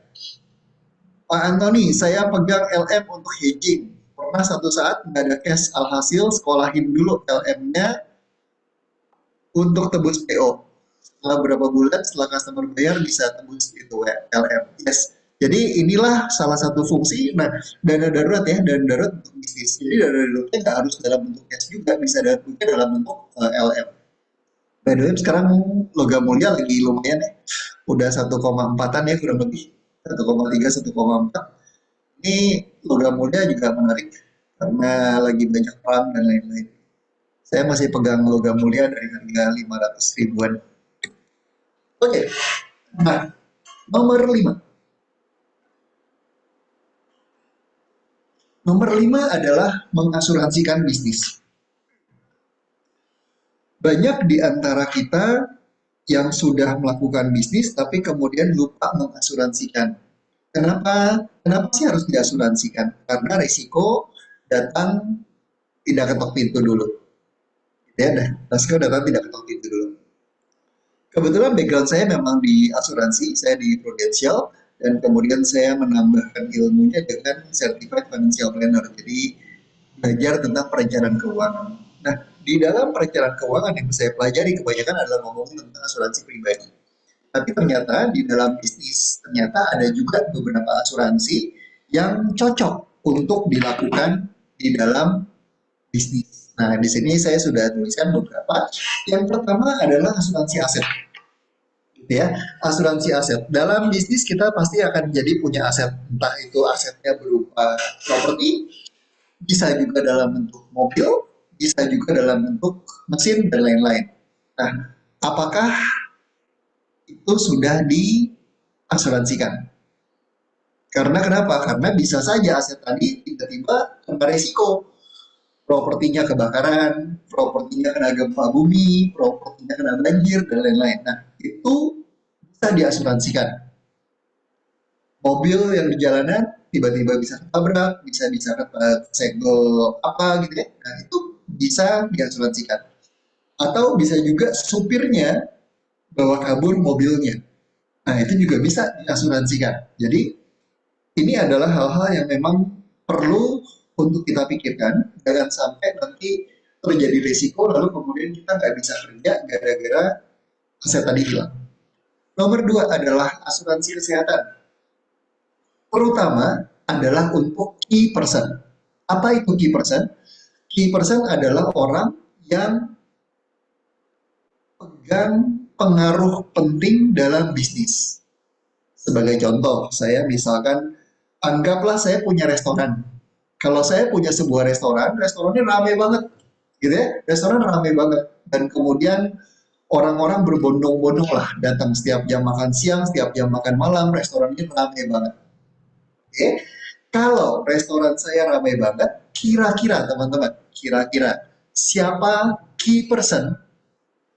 Pak Antoni, saya pegang LM untuk hedging. Pernah satu saat nggak ada cash, alhasil sekolahin dulu LM-nya untuk tebus PO. Setelah berapa bulan setelah customer bayar bisa tebus itu ya, LM. Yes. Jadi inilah salah satu fungsi. Nah, dana darurat ya, dana darurat untuk bisnis. Jadi dana daruratnya nggak harus dalam bentuk cash juga, bisa dalam bentuk LM. By the way, sekarang logam mulia lagi lumayan ya. Udah 1,4-an ya kurang lebih. 1,3, 1,4. Ini logam mulia juga menarik karena lagi banyak perang dan lain-lain. Saya masih pegang logam mulia dari harga 500 ribuan. Oke, nah nomor 5. Nomor 5 adalah mengasuransikan bisnis. Banyak di antara kita yang sudah melakukan bisnis tapi kemudian lupa mengasuransikan. Kenapa? Kenapa sih harus diasuransikan? Karena risiko datang tidak ketok pintu dulu. Ya, risiko datang tidak ketok pintu dulu. Kebetulan background saya memang di asuransi, saya di Prudential, dan kemudian saya menambahkan ilmunya dengan Certified Financial Planner. Jadi belajar tentang perencanaan keuangan. Nah, di dalam perencanaan keuangan yang saya pelajari kebanyakan adalah ngomongin tentang asuransi pribadi. Tapi ternyata di dalam bisnis, ternyata ada juga beberapa asuransi yang cocok untuk dilakukan di dalam bisnis. Nah, di sini saya sudah tuliskan beberapa. Yang pertama adalah asuransi aset. Ya, asuransi aset. Dalam bisnis kita pasti akan jadi punya aset. Entah itu asetnya berupa properti, bisa juga dalam bentuk mobil, bisa juga dalam bentuk mesin dan lain-lain. Nah, apakah itu sudah diasuransikan? Karena kenapa? Karena bisa saja aset tadi tiba-tiba kena resiko. Propertinya kebakaran, propertinya kena gempa bumi, propertinya kena banjir, dan lain-lain. Nah, itu bisa diasuransikan. Mobil yang di jalanan tiba-tiba bisa ketabrak, bisa kesenggol apa gitu ya. Nah, itu bisa diasuransikan. Atau bisa juga supirnya bawa kabur mobilnya. Nah, itu juga bisa diasuransikan. Jadi, ini adalah hal-hal yang memang perlu untuk kita pikirkan. Jangan sampai nanti terjadi risiko, lalu kemudian kita nggak bisa kerja gara-gara aset tadi hilang. Nomor 2 adalah asuransi kesehatan. Terutama adalah untuk key person. Apa itu key person? Key person adalah orang yang pegang pengaruh penting dalam bisnis. Sebagai contoh, saya misalkan, anggaplah saya punya restoran. Kalau saya punya sebuah restoran, restorannya ramai banget, gitu ya, restoran ramai banget. Dan kemudian orang-orang berbondong-bondong lah datang setiap jam makan siang, setiap jam makan malam, restorannya ramai banget. Oke, kalau restoran saya ramai banget, kira-kira teman-teman, kira-kira siapa key person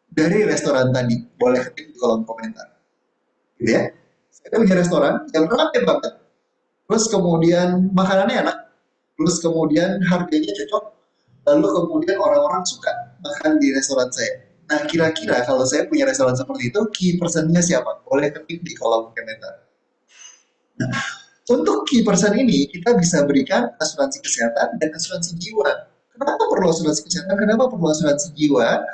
dari restoran tadi? Boleh ketik di kolom komentar. Gitu ya. Saya punya restoran yang ramai banget, terus kemudian makanannya enak, terus kemudian harganya cocok, lalu kemudian orang-orang suka makan di restoran saya. Nah, kira-kira kalau saya punya restoran seperti itu, key personnya siapa? Boleh ketik di kolom komentar. Nah, untuk key person ini, kita bisa berikan asuransi kesehatan dan asuransi jiwa. Kenapa perlu asuransi kesehatan? Kenapa perlu asuransi jiwa?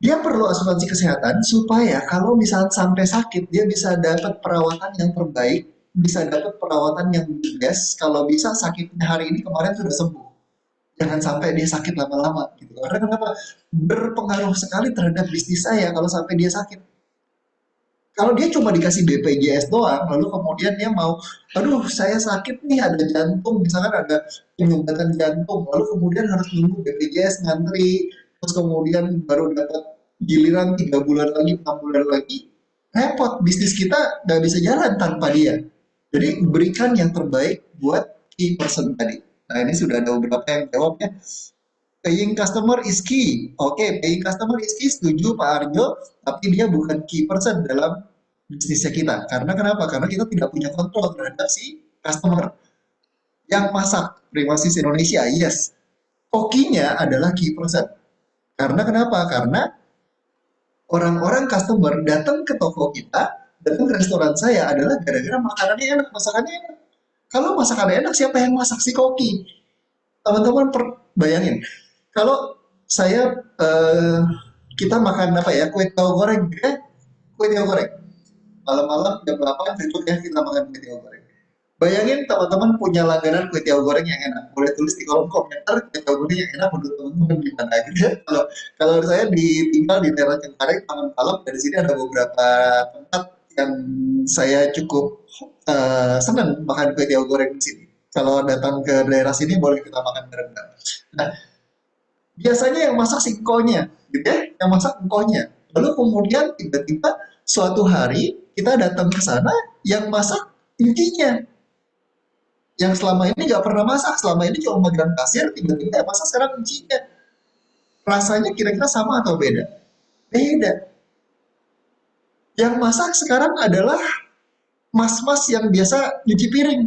Dia perlu asuransi kesehatan supaya kalau misalnya sampai sakit, dia bisa dapat perawatan yang terbaik, bisa dapat perawatan yang the best. Kalau bisa sakitnya hari ini, kemarin sudah sembuh. Jangan sampai dia sakit lama-lama gitu. Karena kenapa? Berpengaruh sekali terhadap bisnis saya kalau sampai dia sakit. Kalau dia cuma dikasih BPJS doang, lalu kemudian dia mau, aduh saya sakit nih ada jantung, misalkan ada penyumbatan jantung, lalu kemudian harus nunggu BPJS ngantri, terus kemudian baru dapat giliran 3 bulan lagi, 6 bulan lagi, repot, bisnis kita nggak bisa jalan tanpa dia. Jadi berikan yang terbaik buat key person tadi. Nah ini sudah ada beberapa yang jawabnya. Paying customer is key. Oke, paying customer is key, setuju Pak Arjo, tapi dia bukan key person dalam bisnisnya kita. Karena kenapa? Karena kita tidak punya kontrol terhadap si customer. Yang masak, Primasis Indonesia, yes. Kokinya adalah key person. Karena kenapa? Karena orang-orang customer datang ke toko kita, datang ke restoran saya adalah gara-gara makanannya enak, masakannya enak. Kalau masakannya enak, siapa yang masak si koki? Teman-teman bayangin, kalau saya kita makan apa ya, kue tahu goreng, kue tahu goreng. Malam-malam jam 8 cocok ya kita makan kue tahu goreng. Bayangin teman-teman punya langganan kue tahu goreng yang enak. Boleh tulis di kolom komentar kue tahu goreng yang enak menurut teman-teman gimana gitu ya. Kalau saya tinggal di daerah Cengkareng, Taman dari sini ada beberapa tempat yang saya cukup senang makan kue tahu goreng di sini. Kalau datang ke daerah sini boleh kita makan bareng-bareng. Nah, biasanya yang masak si engkonya, gitu ya, yang masak engkonya. Lalu kemudian tiba-tiba suatu hari kita datang ke sana, yang masak intinya, yang selama ini nggak pernah masak, selama ini cuma megang kasir, tiba-tiba yang masak sekarang intinya. Rasanya kira-kira sama atau beda? Beda. Yang masak sekarang adalah mas-mas yang biasa nyuci piring.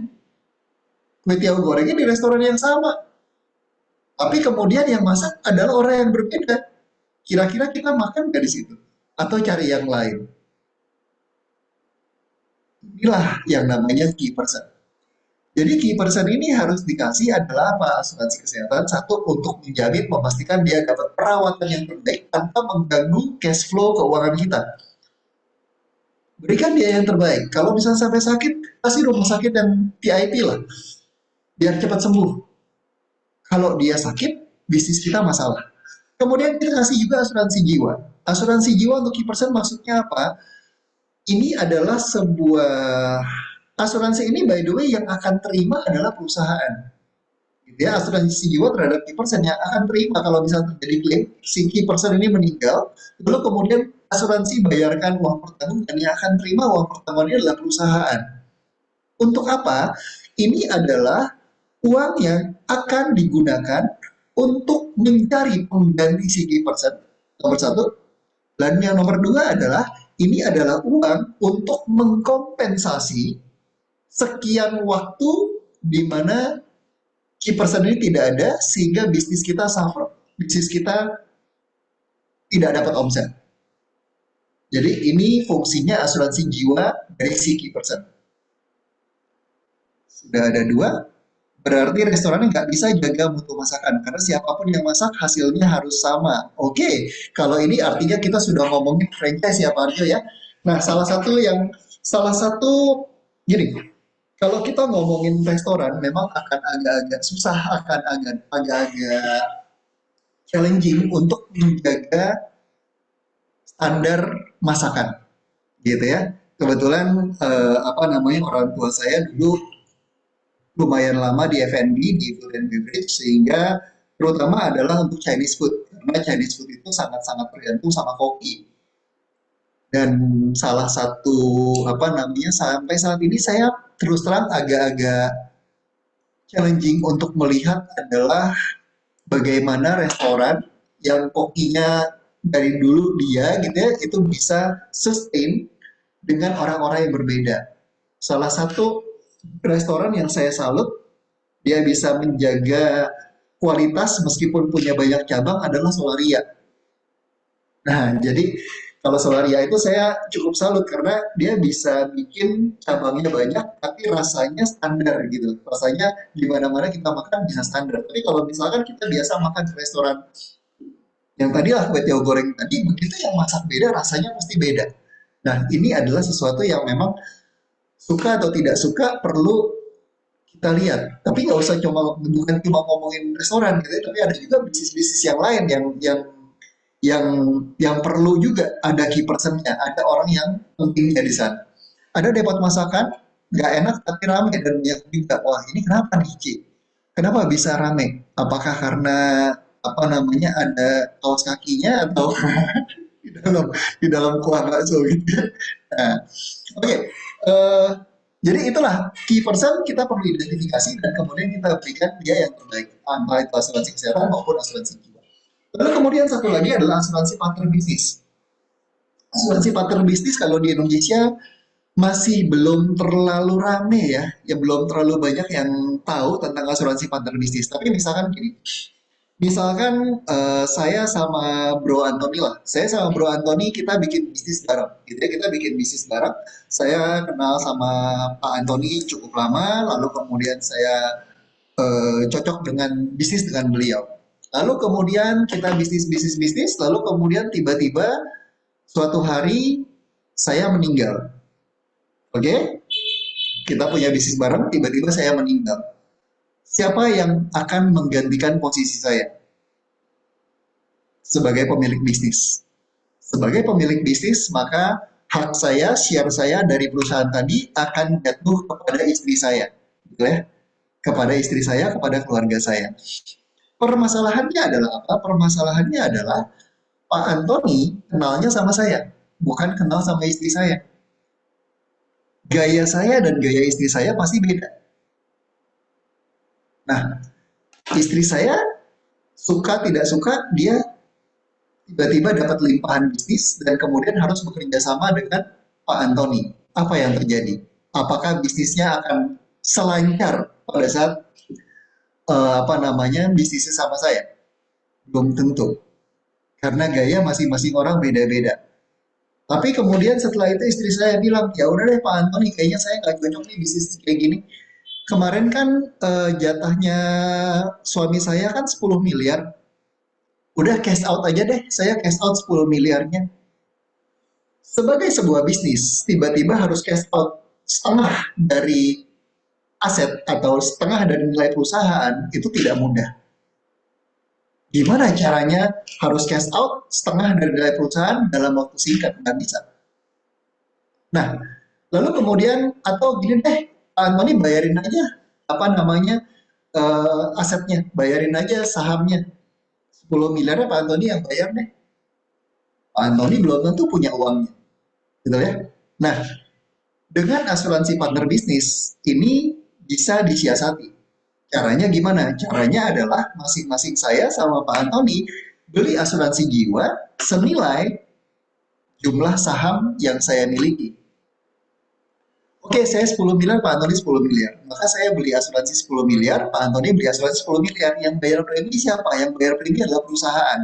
Kue tiaw gorengnya di restoran yang sama. Tapi kemudian yang masak adalah orang yang berbeda. Kira-kira kita makan nggak di situ? Atau cari yang lain? Inilah yang namanya key person. Jadi key person ini harus dikasih adalah apa? Asuransi kesehatan. Satu, untuk menjamin, memastikan dia dapat perawatan yang terbaik tanpa mengganggu cash flow keuangan kita. Berikan dia yang terbaik. Kalau misalnya sampai sakit, pasti rumah sakit yang VIP lah. Biar cepat sembuh. Kalau dia sakit, bisnis kita masalah. Kemudian kita kasih juga asuransi jiwa. Asuransi jiwa untuk key person maksudnya apa? Ini adalah sebuah asuransi ini by the way yang akan terima adalah perusahaan. Gitu ya, asuransi jiwa terhadap key person yang akan terima kalau misalnya terjadi klaim, si key person ini meninggal, lalu kemudian asuransi bayarkan uang pertanggung dan yang akan terima uang pertanggungannya adalah perusahaan. Untuk apa? Ini adalah uang yang akan digunakan untuk mencari pengganti si key person, nomor satu. Dan yang nomor dua adalah ini adalah uang untuk mengkompensasi sekian waktu di mana key person ini tidak ada sehingga bisnis kita suffer, bisnis kita tidak dapat omset. Jadi ini fungsinya asuransi jiwa dari si key person. Sudah ada dua, berarti restorannya nggak bisa jaga mutu masakan karena siapapun yang masak hasilnya harus sama. Oke, kalau ini artinya kita sudah ngomongin franchise ya Pak Arjo ya. Nah, salah satu gini, Kalau kita ngomongin restoran, memang akan agak-agak susah, akan agak-agak challenging untuk menjaga standar masakan, gitu ya. Kebetulan apa namanya orang tua saya dulu lumayan lama di F&B, di food and beverage, sehingga terutama adalah untuk Chinese food, karena Chinese food itu sangat-sangat tergantung sama koki. Dan salah satu apa namanya sampai saat ini saya terus terang agak-agak challenging untuk melihat adalah bagaimana restoran yang kokinya dari dulu dia gitu ya itu bisa sustain dengan orang-orang yang berbeda. Salah satu restoran yang saya salut dia bisa menjaga kualitas meskipun punya banyak cabang adalah Solaria. Nah, jadi kalau Solaria itu saya cukup salut karena dia bisa bikin cabangnya banyak tapi rasanya standar gitu. Rasanya di mana-mana kita makan bisa standar. Tapi kalau misalkan kita biasa makan di restoran yang tadi lah kue tiaw goreng tadi, begitu yang masak beda rasanya pasti beda. Nah, ini adalah sesuatu yang memang suka atau tidak suka perlu kita lihat. Tapi nggak usah cuma bukan cuma ngomongin restoran gitu ya, tapi ada juga bisnis-bisnis yang lain yang yang perlu juga ada key personnya, ada orang yang pentingnya di sana. Ada debat masakan, nggak enak tapi rame dan banyak juga. Wah ini kenapa nih Ci? Kenapa bisa rame? Apakah karena apa namanya ada kaos kakinya atau di dalam di dalam kuah bakso gitu? Nah, oke. Okay. Jadi itulah key person kita perlu identifikasi dan kemudian kita berikan dia yang terbaik, entah itu asuransi kesehatan maupun asuransi jiwa. Lalu kemudian satu lagi adalah asuransi partner bisnis. Asuransi partner bisnis kalau di Indonesia masih belum terlalu rame ya belum terlalu banyak yang tahu tentang asuransi partner bisnis. Tapi misalkan gini, misalkan saya sama Bro Antoni lah, saya sama Bro Antoni kita bikin bisnis bareng, gitu ya kita bikin bisnis bareng. Saya kenal sama Pak Antoni cukup lama, lalu kemudian saya cocok dengan bisnis dengan beliau. Lalu kemudian kita bisnis, lalu kemudian tiba-tiba suatu hari saya meninggal. Oke, okay? Kita punya bisnis bareng, tiba-tiba saya meninggal. Siapa yang akan menggantikan posisi saya sebagai pemilik bisnis? Sebagai pemilik bisnis, maka hak saya, share saya dari perusahaan tadi akan jatuh kepada istri saya, gitu ya, kepada istri saya, kepada keluarga saya. Permasalahannya adalah apa? Permasalahannya adalah Pak Antoni kenalnya sama saya, bukan kenal sama istri saya. Gaya saya dan gaya istri saya pasti beda. Nah, istri saya suka tidak suka dia tiba-tiba dapat limpahan bisnis dan kemudian harus bekerja sama dengan Pak Antoni. Apa yang terjadi? Apakah bisnisnya akan selancar pada saat apa namanya bisnisnya sama saya? Belum tentu. Karena gaya masing-masing orang beda-beda. Tapi kemudian setelah itu istri saya bilang, ya udah deh Pak Antoni, kayaknya saya nggak cocok nih bisnis kayak gini. Kemarin kan jatahnya suami saya kan 10 miliar. Udah cash out aja deh, saya cash out 10 miliarnya. Sebagai sebuah bisnis, tiba-tiba harus cash out setengah dari aset atau setengah dari nilai perusahaan, itu tidak mudah. Gimana caranya harus cash out setengah dari nilai perusahaan dalam waktu singkat? Nggak bisa. Nah, lalu kemudian atau gini deh, Pak Antoni bayarin aja apa namanya asetnya, bayarin aja sahamnya. 10 miliarnya Pak Antoni yang bayar deh. Pak Antoni belum tentu punya uangnya. Gitu ya. Nah, dengan asuransi partner bisnis ini bisa disiasati. Caranya gimana? Caranya adalah masing-masing saya sama Pak Antoni beli asuransi jiwa senilai jumlah saham yang saya miliki. Oke, saya 10 miliar, Pak Antoni 10 miliar. Maka saya beli asuransi 10 miliar, Pak Antoni beli asuransi 10 miliar. Yang bayar premi siapa? Yang bayar premi adalah perusahaan.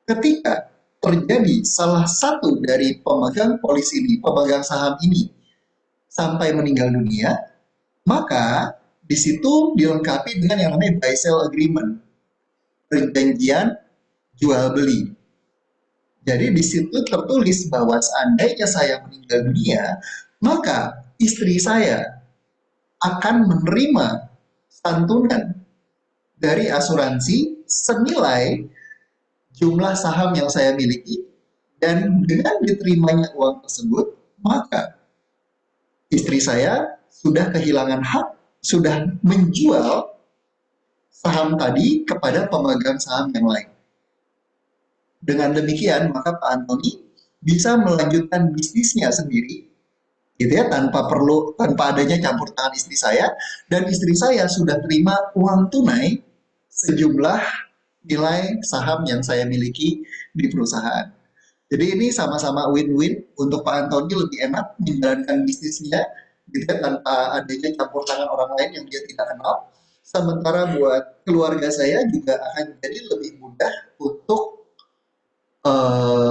Ketika terjadi salah satu dari pemegang polis ini, pemegang saham ini, sampai meninggal dunia, maka di situ dilengkapi dengan yang namanya buy sell agreement, perjanjian jual beli. Jadi di situ tertulis bahwa seandainya saya meninggal dunia, maka istri saya akan menerima santunan dari asuransi senilai jumlah saham yang saya miliki, dan dengan diterimanya uang tersebut, maka istri saya sudah kehilangan hak, sudah menjual saham tadi kepada pemegang saham yang lain. Dengan demikian, maka Pak Antoni bisa melanjutkan bisnisnya sendiri, gitu ya, tanpa adanya campur tangan istri saya, dan istri saya sudah terima uang tunai sejumlah nilai saham yang saya miliki di perusahaan. Jadi ini sama-sama win-win, untuk Pak Antoni lebih enak menjalankan bisnisnya gitu ya, tanpa adanya campur tangan orang lain yang dia tidak kenal. Sementara buat keluarga saya juga akan jadi lebih mudah untuk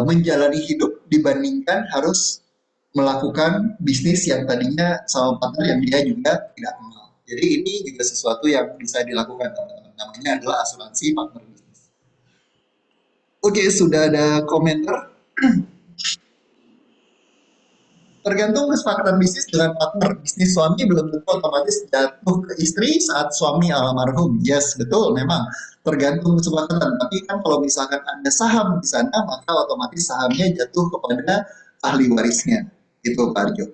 menjalani hidup dibandingkan harus melakukan bisnis yang tadinya sama partner yang dia juga tidak kenal. Jadi ini juga sesuatu yang bisa dilakukan, teman-teman. Namanya adalah asuransi partner bisnis. Oke, sudah ada komentar. Tergantung kesepakatan bisnis dengan partner. Bisnis suami belum tentu otomatis jatuh ke istri saat suami almarhum. Yes, betul, memang tergantung kesepakatan. Tapi kan kalau misalkan ada saham di sana, maka otomatis sahamnya jatuh kepada ahli warisnya. Itu Pak Arjo.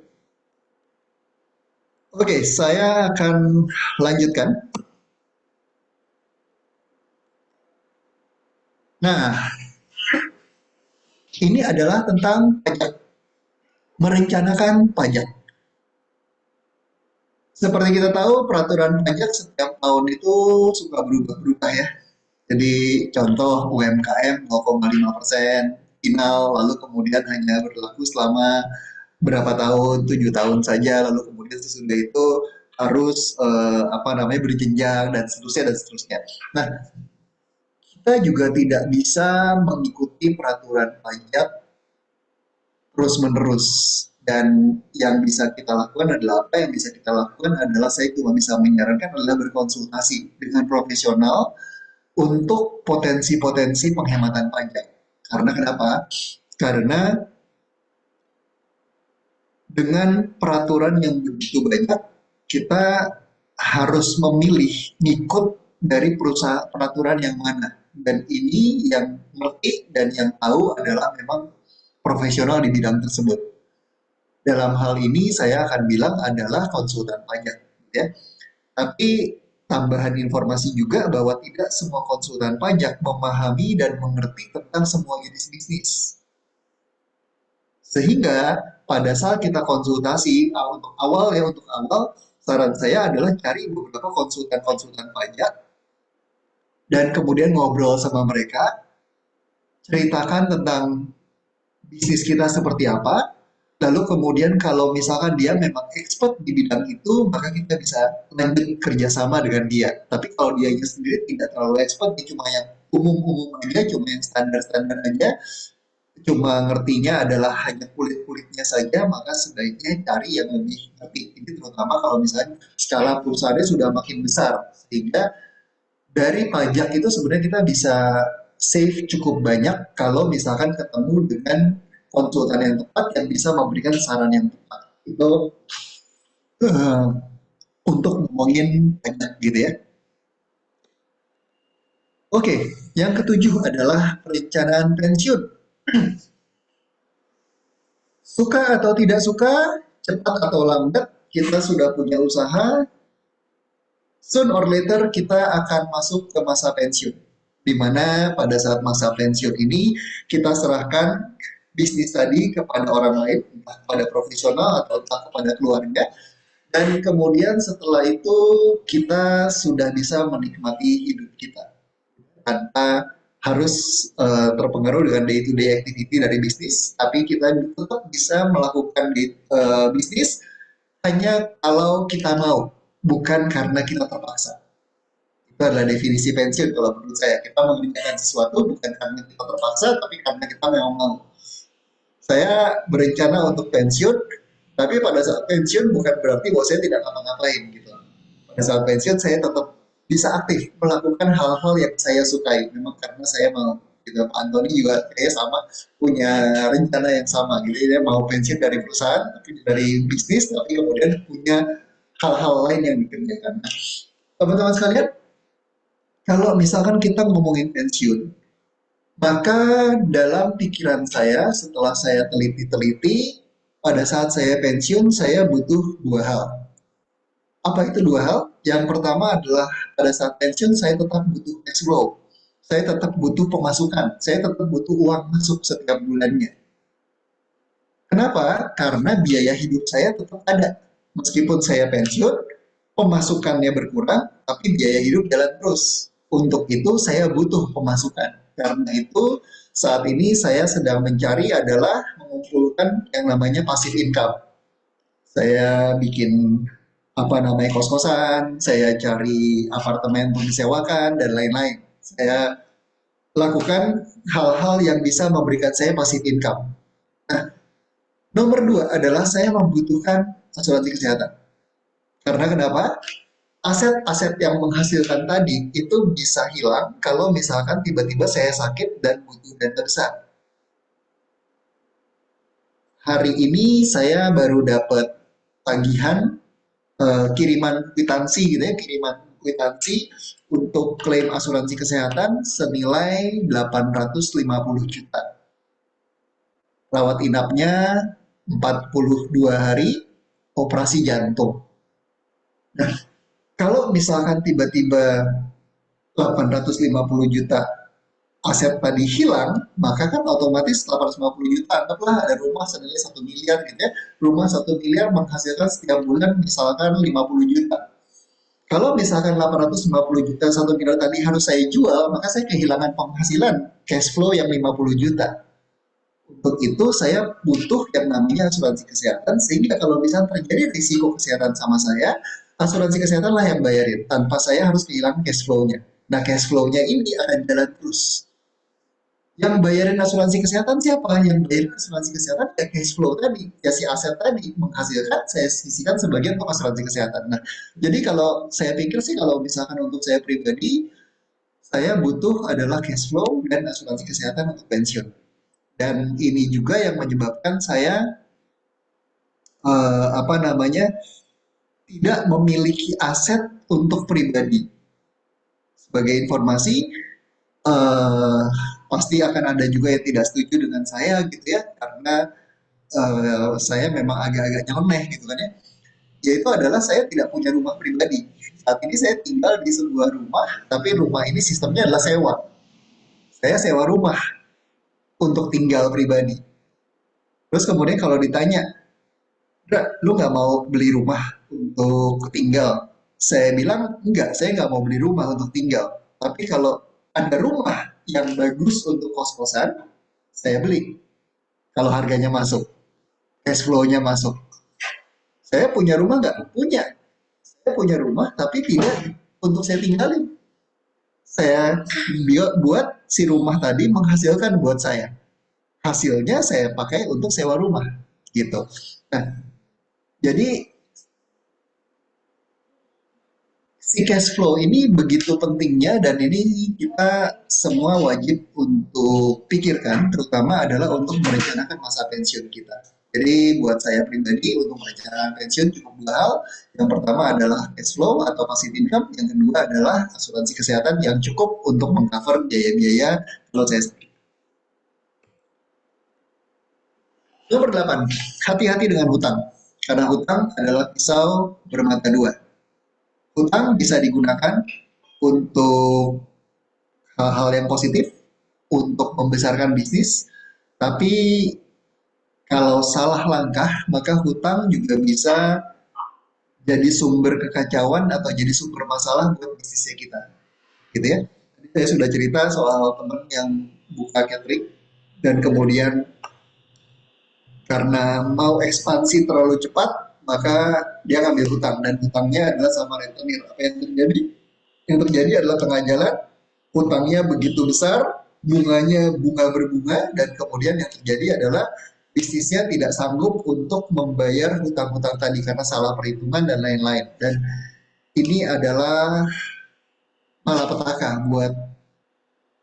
Oke, saya akan lanjutkan. Nah, ini adalah tentang pajak. Merencanakan pajak. Seperti kita tahu, peraturan pajak setiap tahun itu suka berubah-berubah ya. Jadi contoh UMKM 0,5% final, lalu kemudian hanya berlaku selama berapa tahun, 7 tahun saja, lalu kemudian sesudah itu harus berjenjang dan seterusnya dan seterusnya. Nah, kita juga tidak bisa mengikuti peraturan pajak terus-menerus. Dan yang bisa kita lakukan adalah apa? Yang bisa kita lakukan adalah saya cuma bisa menyarankan adalah berkonsultasi dengan profesional untuk potensi-potensi penghematan pajak. Karena kenapa? Karena dengan peraturan yang begitu banyak, kita harus memilih ngikut dari perusahaan peraturan yang mana. Dan ini yang ngerti dan yang tahu adalah memang profesional di bidang tersebut. Dalam hal ini saya akan bilang adalah konsultan pajak, ya. Tapi tambahan informasi juga bahwa tidak semua konsultan pajak memahami dan mengerti tentang semua jenis bisnis. Sehingga pada saat kita konsultasi untuk awal, saran saya adalah cari beberapa konsultan-konsultan pajak dan kemudian ngobrol sama mereka, ceritakan tentang bisnis kita seperti apa, lalu kemudian kalau misalkan dia memang expert di bidang itu, maka kita bisa lanjut kerjasama dengan dia. Tapi kalau dia sendiri tidak terlalu expert, dia cuma yang umum-umum aja, cuma yang standar-standar aja, cuma ngertinya adalah hanya kulit-kulitnya saja, maka sebaiknya cari yang lebih ngerti. Ini terutama kalau misalnya skala perusahaannya sudah makin besar, sehingga dari pajak itu sebenarnya kita bisa save cukup banyak kalau misalkan ketemu dengan konsultan yang tepat yang bisa memberikan saran yang tepat. Itu uh, untuk ngomongin pajak gitu ya. Oke, yang ketujuh adalah perencanaan pensiun. Suka atau tidak suka, cepat atau lambat, kita sudah punya usaha, soon or later kita akan masuk ke masa pensiun. Di mana pada saat masa pensiun ini kita serahkan bisnis tadi kepada orang lain, entah kepada profesional atau entah kepada keluarga. Dan kemudian setelah itu kita sudah bisa menikmati hidup kita tanpa harus terpengaruh dengan day to day activity dari bisnis, tapi kita tetap bisa melakukan bisnis hanya kalau kita mau, bukan karena kita terpaksa. Itu adalah definisi pensiun kalau menurut saya. Kita mengerjakan sesuatu bukan karena kita terpaksa, tapi karena kita memang mau. Saya berencana untuk pensiun, tapi pada saat pensiun bukan berarti bahwa saya tidak ngapa-ngapain gitu. Pada saat pensiun saya tetap bisa aktif melakukan hal-hal yang saya sukai, memang karena saya mau. gitu. Pak Antoni juga kayak sama, punya rencana yang sama gitu. Dia mau pensiun dari perusahaan, tapi dari bisnis, tapi kemudian punya hal-hal lain yang dikerjakan. Nah, teman-teman sekalian, kalau misalkan kita ngomongin pensiun, maka dalam pikiran saya setelah saya teliti-teliti, pada saat saya pensiun saya butuh dua hal. Apa itu dua hal? Yang pertama adalah pada saat pensiun saya tetap butuh cash flow. Saya tetap butuh pemasukan. Saya tetap butuh uang masuk setiap bulannya. Kenapa? Karena biaya hidup saya tetap ada. Meskipun saya pensiun, pemasukannya berkurang, tapi biaya hidup jalan terus. Untuk itu saya butuh pemasukan. Karena itu saat ini saya sedang mencari adalah mengumpulkan yang namanya passive income. Saya bikin apa namanya kos-kosan, saya cari apartemen untuk disewakan dan lain-lain. Saya lakukan hal-hal yang bisa memberikan saya passive income. Nah, nomor dua adalah saya membutuhkan asuransi kesehatan. Karena kenapa? Aset-aset yang menghasilkan tadi itu bisa hilang kalau misalkan tiba-tiba saya sakit dan butuh dana besar. Hari ini saya baru dapat tagihan kiriman kwitansi gitu ya, kiriman kwitansi untuk klaim asuransi kesehatan senilai 850 juta. Rawat inapnya 42 hari, operasi jantung. Nah, kalau misalkan tiba-tiba 850 juta aset tadi hilang, maka kan otomatis 850 juta, anggaplah ada rumah senilai 1 miliar gitu ya. Rumah 1 miliar menghasilkan setiap bulan misalkan 50 juta. Kalau misalkan 850 juta 1 miliar tadi harus saya jual, maka saya kehilangan penghasilan cash flow yang 50 juta. Untuk itu saya butuh yang namanya asuransi kesehatan, sehingga kalau misalnya terjadi risiko kesehatan sama saya, asuransi kesehatan lah yang bayarin, tanpa saya harus kehilangan cash flow-nya. Nah, cash flow-nya ini akan jalan terus. Yang bayarin asuransi kesehatan siapa? Yang bayarin asuransi kesehatan ya cash flow tadi, ya si aset tadi menghasilkan, saya sisihkan sebagian untuk asuransi kesehatan. Nah, jadi kalau saya pikir sih kalau misalkan untuk saya pribadi, saya butuh adalah cash flow dan asuransi kesehatan untuk pensiun. Dan ini juga yang menyebabkan saya apa namanya tidak memiliki aset untuk pribadi. Sebagai informasi, eh, pasti akan ada juga yang tidak setuju dengan saya gitu ya, karena saya memang agak-agak nyeleneh gitu kan ya. Yaitu adalah saya tidak punya rumah pribadi. Saat ini saya tinggal di sebuah rumah, tapi rumah ini sistemnya adalah sewa. Saya sewa rumah untuk tinggal pribadi. Terus kemudian kalau ditanya, lu nggak mau beli rumah untuk tinggal? Saya bilang, enggak, saya nggak mau beli rumah untuk tinggal. Tapi kalau ada rumah yang bagus untuk kos-kosan, saya beli. Kalau harganya masuk, cash flow-nya masuk. Saya punya rumah nggak? Punya. Saya punya rumah, tapi tidak untuk saya tinggalin. Saya buat si rumah tadi menghasilkan buat saya. Hasilnya saya pakai untuk sewa rumah. Gitu. Nah, jadi si cash flow ini begitu pentingnya dan ini kita semua wajib untuk pikirkan, terutama adalah untuk merencanakan masa pensiun kita. Jadi buat saya pribadi untuk merencanakan pensiun cukup dua hal. Yang pertama adalah cash flow atau passive income, yang kedua adalah asuransi kesehatan yang cukup untuk mengcover biaya-biaya kalau saya sakit. Nomor 8, hati-hati dengan hutang. Karena hutang adalah pisau bermata dua. Hutang bisa digunakan untuk hal-hal yang positif, untuk membesarkan bisnis, tapi kalau salah langkah, maka hutang juga bisa jadi sumber kekacauan atau jadi sumber masalah buat bisnisnya kita. Gitu ya. Tadi saya sudah cerita soal teman yang buka catering dan kemudian karena mau ekspansi terlalu cepat, maka dia ngambil hutang dan hutangnya adalah sama rentenir. Apa yang terjadi? Yang terjadi adalah tengah jalan hutangnya begitu besar, bunganya bunga berbunga, dan kemudian yang terjadi adalah bisnisnya tidak sanggup untuk membayar hutang-hutang tadi karena salah perhitungan dan lain-lain. Dan ini adalah malapetaka buat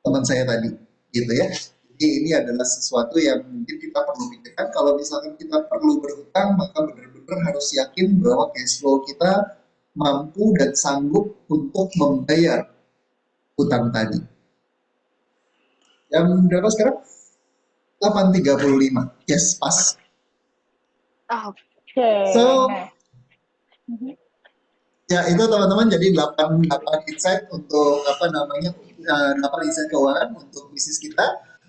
teman saya tadi. gitu ya. Jadi ini adalah sesuatu yang mungkin kita perlu pikirkan. Kalau misalkan kita perlu berhutang, maka benar-benar harus yakin bahwa cash flow kita mampu dan sanggup untuk membayar hutang tadi. Jam berapa sekarang? 8.35. Yes, pas. Oke, So, nah. Mhm. ya itu teman-teman, jadi 8 insight untuk apa namanya 8 insight keuangan untuk bisnis kita.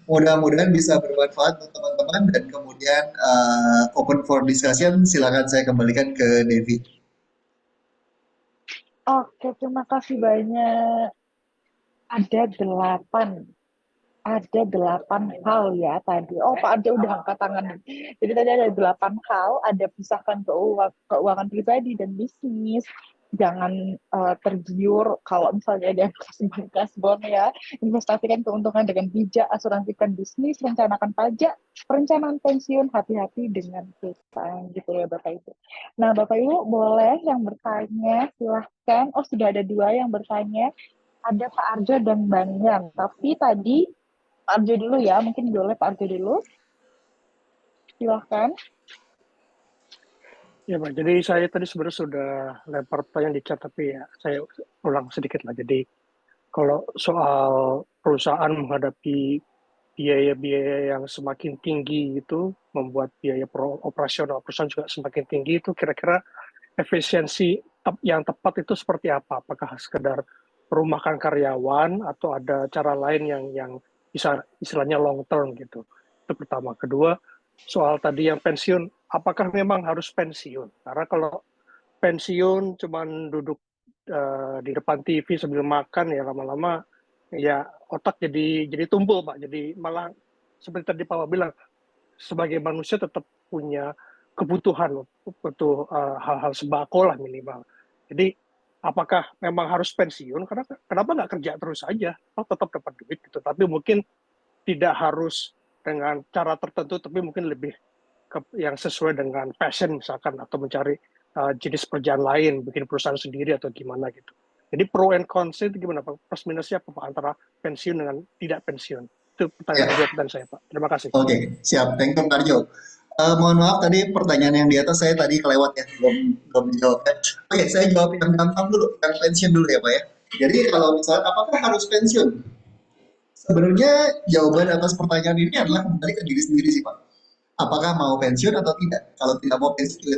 Mudah-mudahan bisa bermanfaat untuk teman-teman dan kemudian open for discussion. Silakan saya kembalikan ke Devi. Oke, terima kasih banyak. Ada delapan hal ya tadi. Oh, Pak Arjo udah angkat tangan nih. Jadi tadi ada 8 hal, ada pisahkan keuangan pribadi dan bisnis. Jangan tergiur kalau misalnya ada yang kasbon ya. Investasikan keuntungan dengan bijak, asuransikan bisnis, rencanakan pajak, perencanaan pensiun, hati-hati dengan hutang gitu ya Bapak Ibu. Nah, Bapak Ibu boleh yang bertanya, silahkan. Oh, sudah ada 2 yang bertanya. Ada Pak Arjo dan Bang Yan. Tapi tadi Pak Arjo dulu ya, mungkin boleh Pak Arjo dulu. Silahkan. Ya Pak, jadi saya tadi sebenarnya sudah lempar pertanyaan di chat, tapi ya saya ulang sedikit lah. Jadi kalau soal perusahaan menghadapi biaya-biaya yang semakin tinggi itu, membuat biaya operasional perusahaan juga semakin tinggi, itu kira-kira efisiensi yang tepat itu seperti apa? Apakah sekedar merumahkan karyawan atau ada cara lain yang bisa istilahnya long term gitu? Itu pertama. Kedua, soal tadi yang pensiun, apakah memang harus pensiun? Karena kalau pensiun cuman duduk di depan TV sambil makan, ya lama-lama ya otak jadi tumpul Pak. Jadi malah seperti tadi Pak bilang, sebagai manusia tetap punya kebutuhan untuk hal-hal sembako lah minimal. Jadi apakah memang harus pensiun? Karena kenapa nggak kerja terus aja? Tetap dapat duit gitu. Tapi mungkin tidak harus dengan cara tertentu, tapi mungkin lebih yang sesuai dengan passion misalkan, atau mencari jenis pekerjaan lain, bikin perusahaan sendiri atau gimana gitu. Jadi pro and cons itu gimana Pak? Plus minusnya apa Pak antara pensiun dengan tidak pensiun? Itu pertanyaan kedua pertanyaan saya Pak. Terima kasih. Oke, siap. Thank you, Karjo. Mohon maaf tadi pertanyaan yang di atas saya tadi kelewat ya, belum dijawab. Oke, saya jawab yang gampang dulu, yang pensiun dulu ya Pak ya. Jadi kalau misalnya apakah harus pensiun? Sebenarnya jawaban atas pertanyaan ini adalah kembali ke diri sendiri sih Pak. Apakah mau pensiun atau tidak? Kalau tidak mau pensiun juga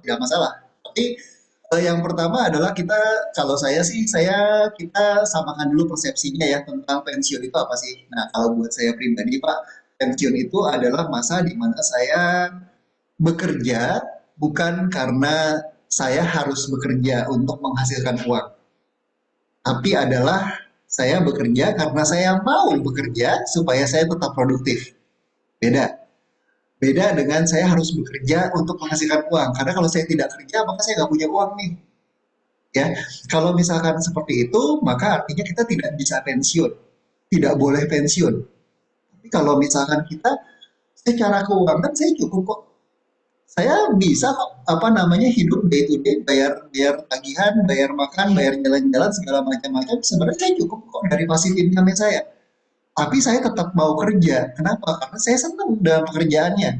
tidak masalah. Tapi yang pertama adalah kita, kalau saya sih, kita samakan dulu persepsinya ya tentang pensiun itu apa sih. Nah, kalau buat saya pribadi Pak, pensiun itu adalah masa di mana saya bekerja bukan karena saya harus bekerja untuk menghasilkan uang, tapi adalah saya bekerja karena saya mau bekerja supaya saya tetap produktif. Beda. Beda dengan saya harus bekerja untuk menghasilkan uang. Karena kalau saya tidak kerja, maka saya nggak punya uang nih. Ya, kalau misalkan seperti itu, maka artinya kita tidak bisa pensiun, tidak boleh pensiun. Tapi kalau misalkan kita secara keuangan saya cukup kok, saya bisa kok apa namanya hidup day to day, bayar bayar tagihan, bayar makan, bayar jalan-jalan segala macam-macam. Sebenarnya saya cukup kok dari passive income saya. Tapi saya tetap mau kerja. Kenapa? Karena saya senang dalam pekerjaannya.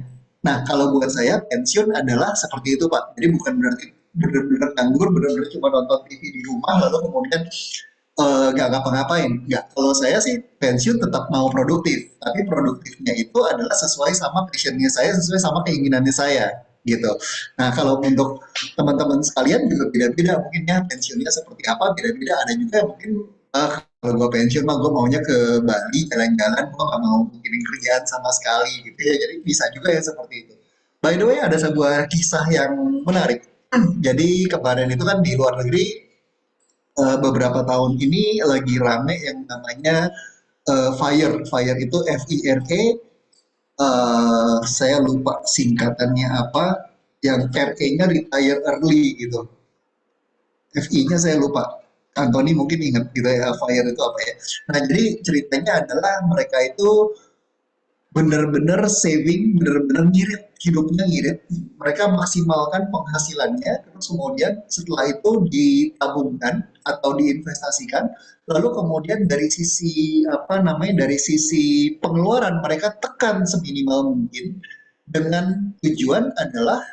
Nah, kalau buat saya pensiun adalah seperti itu, Pak. Jadi bukan berarti benar-benar nganggur, benar-benar cuma nonton TV di rumah lalu kemudian nggak ngapa-ngapain. Nggak. Kalau saya sih pensiun tetap mau produktif, tapi produktifnya itu adalah sesuai sama passionnya saya, sesuai sama keinginannya saya, gitu. Nah, kalau untuk teman-teman sekalian juga beda-beda mungkin ya pensiunnya seperti apa, beda-beda. Ada juga yang mungkin kalau gue pensiun mah gue maunya ke Bali jalan-jalan, gue gak mau mikirin kerjaan sama sekali gitu ya. Jadi bisa juga ya seperti itu. By the way, ada sebuah kisah yang menarik. Jadi kemarin itu kan di luar negeri beberapa tahun ini lagi rame yang namanya FIRE. FIRE itu FIRE. Saya lupa singkatannya apa. Yang RE-nya retire early gitu. FI-nya saya lupa. Anthony mungkin ingat gitu ya, FIRE itu apa ya. Nah, jadi ceritanya adalah mereka itu bener-bener saving, bener-bener ngirit, hidupnya ngirit. Mereka maksimalkan penghasilannya, terus kemudian setelah itu ditabungkan atau diinvestasikan, lalu kemudian dari sisi apa namanya, dari sisi pengeluaran mereka tekan seminimal mungkin dengan tujuan adalah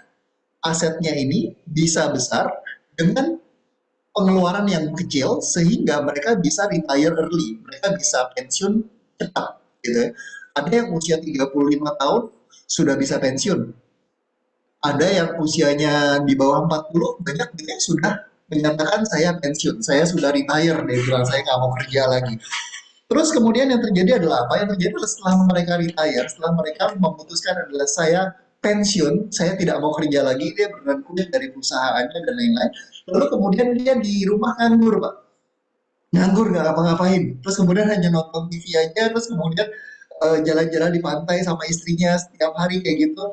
asetnya ini bisa besar dengan pengeluaran yang kecil sehingga mereka bisa retire early, mereka bisa pensiun cepat gitu ya. Ada yang usia 35 tahun sudah bisa pensiun. Ada yang usianya di bawah 40, banyak yang sudah menyatakan saya pensiun, saya sudah retire, dia bilang saya nggak mau kerja lagi. Terus kemudian yang terjadi adalah apa? Yang terjadi adalah setelah mereka retire, setelah mereka memutuskan adalah saya pensiun, saya tidak mau kerja lagi, dia berhenti dari perusahaannya dan lain-lain. Lalu kemudian dia di rumah nganggur, Pak. Nganggur nggak ngapa-ngapain. Terus kemudian hanya nonton TV aja, terus kemudian jalan-jalan di pantai sama istrinya setiap hari kayak gitu.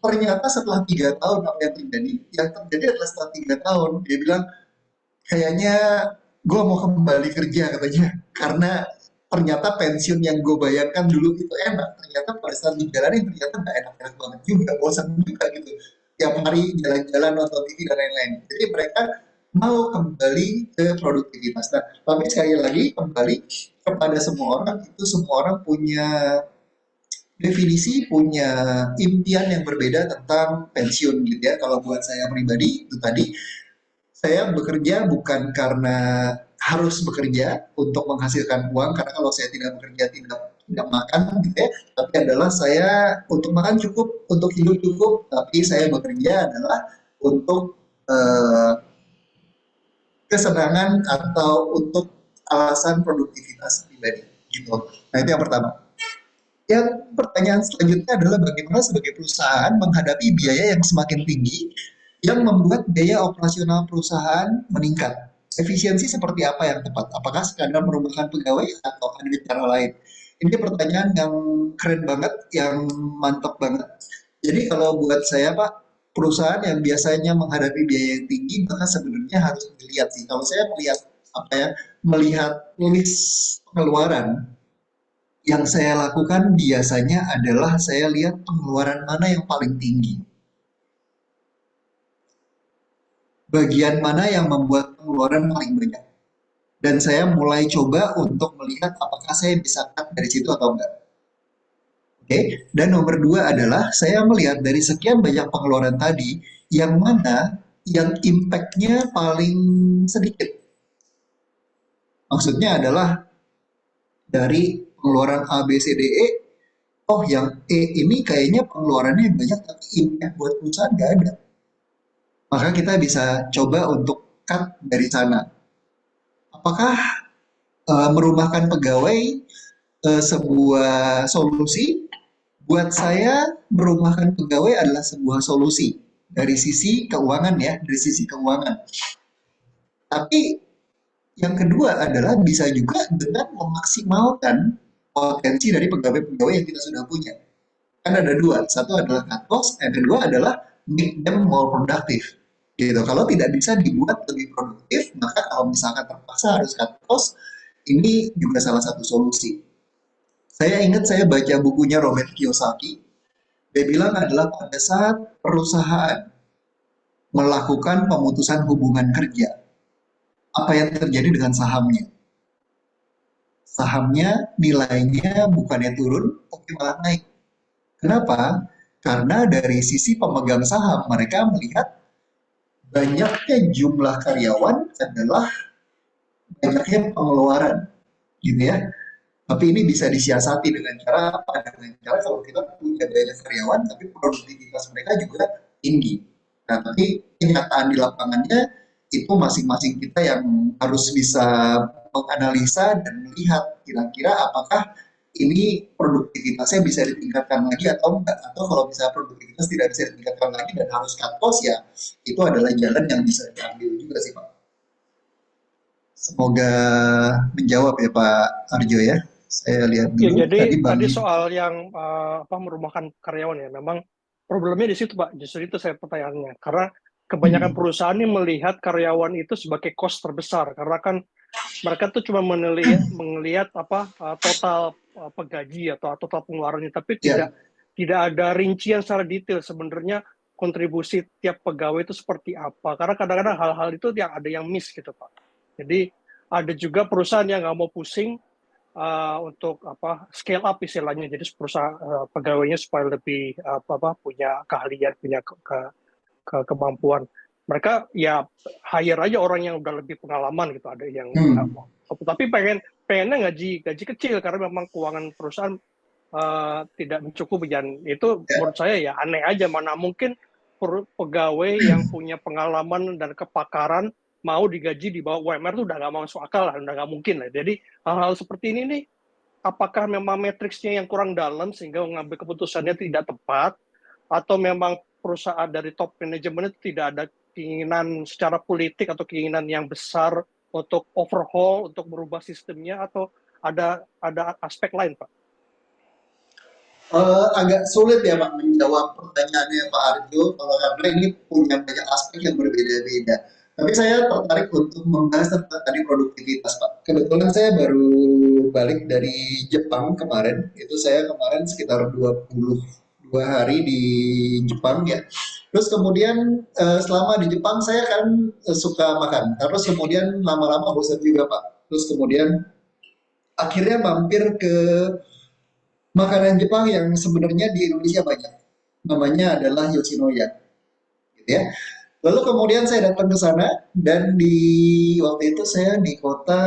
Ternyata setelah 3 tahun apa yang terjadi? Yang terjadi adalah setelah 3 tahun dia bilang kayaknya gue mau kembali kerja katanya karena ternyata pensiun yang gue bayangkan dulu itu enak, ternyata pada saat dijalanin ternyata nggak enak-enak banget juga, bosan juga gitu tiap hari jalan-jalan nonton TV dan lain-lain. Jadi mereka mau kembali ke produktivitas. Nah, tapi sekali lagi kembali kepada semua orang, itu semua orang punya definisi, punya impian yang berbeda tentang pensiun gitu ya. Kalau buat saya pribadi itu tadi, saya bekerja bukan karena harus bekerja untuk menghasilkan uang, karena kalau saya tidak bekerja tidak makan gitu ya. Tapi adalah saya untuk makan cukup, untuk hidup cukup, tapi saya bekerja adalah untuk eh, kesenangan atau untuk alasan produktivitas pribadi gitu. Nah, itu yang pertama. Yang pertanyaan selanjutnya adalah bagaimana sebagai perusahaan menghadapi biaya yang semakin tinggi yang membuat biaya operasional perusahaan meningkat. Efisiensi seperti apa yang tepat? Apakah sekadar merumahkan pegawai atau ada cara lain? Ini pertanyaan yang keren banget, yang mantap banget. Jadi kalau buat saya Pak, perusahaan yang biasanya menghadapi biaya yang tinggi, maka sebenarnya harus dilihat sih. Kalau saya melihat apa ya, melihat list pengeluaran yang saya lakukan biasanya adalah saya lihat pengeluaran mana yang paling tinggi. Bagian mana yang membuat pengeluaran paling banyak. Dan saya mulai coba untuk melihat apakah saya bisa cut dari situ atau enggak. Oke, dan nomor dua adalah saya melihat dari sekian banyak pengeluaran tadi, yang mana yang impact-nya paling sedikit. Maksudnya adalah dari pengeluaran A, B, C, D, E, oh yang E ini kayaknya pengeluarannya banyak tapi impact buat perusahaan nggak ada. Maka kita bisa coba untuk cut dari sana. Apakah merumahkan pegawai sebuah solusi? Buat saya merumahkan pegawai adalah sebuah solusi dari sisi keuangan ya, dari sisi keuangan. Tapi yang kedua adalah bisa juga dengan memaksimalkan potensi dari pegawai-pegawai yang kita sudah punya. Kan ada dua, satu adalah cut cost, yang kedua adalah make them more productive. Gitu. Kalau tidak bisa dibuat lebih produktif, maka kalau misalkan terpaksa harus cut cost, ini juga salah satu solusi. Saya ingat saya baca bukunya Robert Kiyosaki. Dia bilang adalah pada saat perusahaan melakukan pemutusan hubungan kerja, apa yang terjadi dengan sahamnya? Sahamnya nilainya bukannya turun, tapi malah naik. Kenapa? Karena dari sisi pemegang saham mereka melihat banyaknya jumlah karyawan adalah banyaknya pengeluaran, gitu ya. Tapi ini bisa disiasati dengan cara apa? Dengan cara kalau kita punya banyak karyawan, tapi produktivitas mereka juga tinggi. Nah, tapi kenyataan di lapangannya itu masing-masing kita yang harus bisa menganalisa dan melihat kira-kira apakah ini produktivitasnya bisa ditingkatkan lagi atau enggak, atau kalau misalnya produktivitas tidak bisa ditingkatkan lagi dan harus cut cost ya itu adalah jalan yang bisa diambil juga sih Pak. Semoga menjawab ya Pak Arjo ya. Saya lihat Ya, dulu jadi tadi Bang. tadi soal yang apa merumahkan karyawan ya, memang problemnya di situ Pak. Justru itu saya pertanyaannya. Karena kebanyakan perusahaan ini melihat karyawan itu sebagai cost terbesar, karena kan mereka tuh cuma melihat apa total apa gaji atau total pengeluarannya, tapi Ya. tidak ada rincian secara detail sebenarnya kontribusi tiap pegawai itu seperti apa. Karena kadang-kadang hal-hal itu yang ada yang miss gitu Pak. Jadi ada juga perusahaan yang nggak mau pusing untuk scale up istilahnya. Jadi perusahaan pegawainya supaya lebih punya keahlian, punya kemampuan. Mereka ya hire aja orang yang udah lebih pengalaman gitu. Ada yang nggak mau. Tapi pengennya gaji kecil karena memang keuangan perusahaan tidak mencukupi, dan itu menurut saya ya aneh aja. Mana mungkin pegawai yang punya pengalaman dan kepakaran mau digaji di bawah UMR itu udah nggak masuk akal lah, udah nggak mungkin lah. Jadi hal-hal seperti ini nih, apakah memang matriksnya yang kurang dalam sehingga mengambil keputusannya tidak tepat, atau memang perusahaan dari top manajemen itu tidak ada keinginan secara politik atau keinginan yang besar untuk overhaul, untuk merubah sistemnya, atau ada aspek lain, Pak? Agak sulit ya Pak menjawab pertanyaannya Pak Arjo, karena ini punya banyak aspek yang berbeda-beda. Tapi saya tertarik untuk membahas tentang tadi produktivitas Pak. Kebetulan saya baru balik dari Jepang kemarin. Itu saya kemarin sekitar 22 hari di Jepang ya. Terus kemudian selama di Jepang saya kan suka makan. Terus kemudian lama-lama bosan juga Pak. Terus kemudian akhirnya mampir ke makanan Jepang yang sebenarnya di Indonesia banyak. Namanya adalah Yoshinoya. Gitu ya. Lalu kemudian saya datang ke sana dan di waktu itu saya di kota,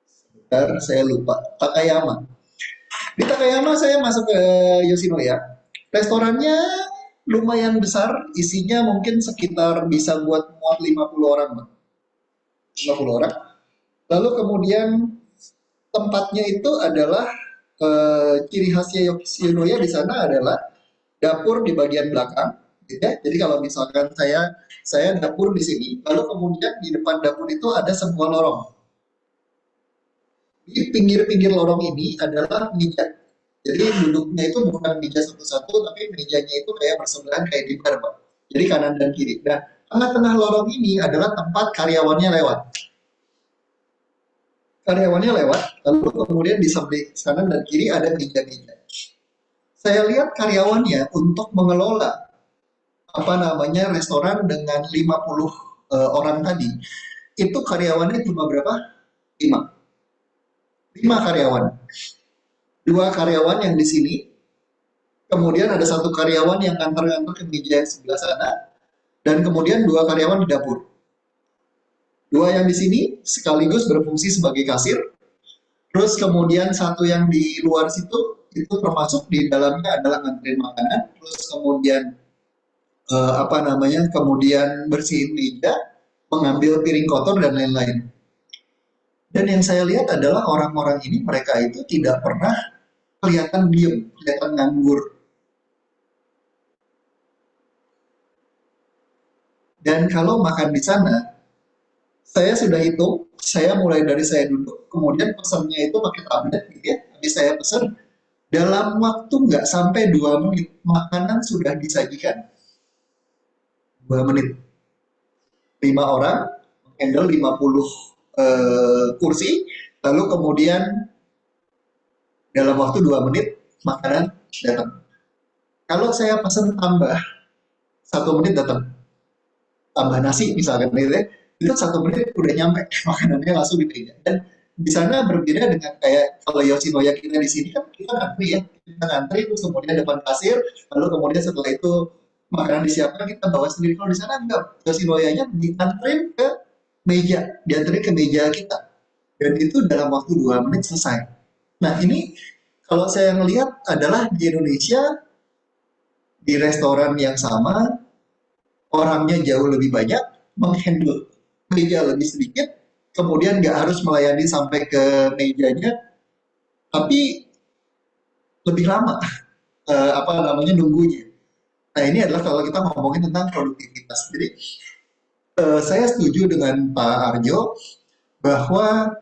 sebentar saya lupa, Takayama. Di Takayama saya masuk ke Yoshinoya. Restorannya lumayan besar, isinya mungkin sekitar bisa buat muat 50 orang. 50 orang. Lalu kemudian tempatnya itu adalah ciri khasnya Yoshinoya di sana adalah dapur di bagian belakang, gitu ya. Jadi kalau misalkan saya dapur di sini, lalu kemudian di depan dapur itu ada sebuah lorong. Di pinggir-pinggir lorong ini adalah meja. Jadi duduknya itu bukan meja satu-satu, tapi mejanya itu kayak bersebelahan kayak di bar, Pak. Jadi kanan dan kiri. Nah, tengah-tengah lorong ini adalah tempat karyawannya lewat. Karyawannya lewat, lalu kemudian di sebelah kanan dan kiri ada meja-meja. Saya lihat karyawannya untuk mengelola restoran dengan 50 orang tadi, itu karyawannya cuma berapa? 5. 5 karyawan. 2 karyawan yang di sini, kemudian ada 1 karyawan yang ngantar-ngantar ke meja yang sebelah sana, dan kemudian 2 karyawan di dapur. 2 yang di sini sekaligus berfungsi sebagai kasir, terus kemudian 1 yang di luar situ itu termasuk di dalamnya adalah nganterin makanan, terus kemudian kemudian bersihin meja, mengambil piring kotor dan lain-lain. Dan yang saya lihat adalah orang-orang ini, mereka itu tidak pernah kelihatan diem, kelihatan nganggur. Dan kalau makan di sana, saya sudah hitung, saya mulai dari saya duduk, kemudian pesannya itu pakai tablet, gitu ya. Habis saya pesan, dalam waktu nggak sampai 2 menit, makanan sudah disajikan. 2 menit. 5 orang, handle 50 kursi, lalu kemudian dalam waktu 2 menit, makanan datang. Kalau saya pesan tambah, 1 menit datang. Tambah nasi misalkan gitu ya, itu 1 menit udah nyampe, makanannya langsung di meja. Dan di sana berbeda dengan kayak kalau Yoshinoya kita di sini kan kita ngantri ya, kita ngantri terus kemudian depan kasir, lalu kemudian setelah itu makanan disiapkan kita bawa sendiri. Kalau di sana enggak, Yoshinoya-nya dianterin ke meja, dianterin ke meja kita, dan itu dalam waktu 2 menit selesai. Nah ini kalau saya ngelihat adalah di Indonesia, di restoran yang sama, orangnya jauh lebih banyak, menghandle meja lebih sedikit, kemudian nggak harus melayani sampai ke mejanya, tapi lebih lama nunggunya. Nah ini adalah kalau kita ngomongin tentang produktivitas. Jadi saya setuju dengan Pak Arjo bahwa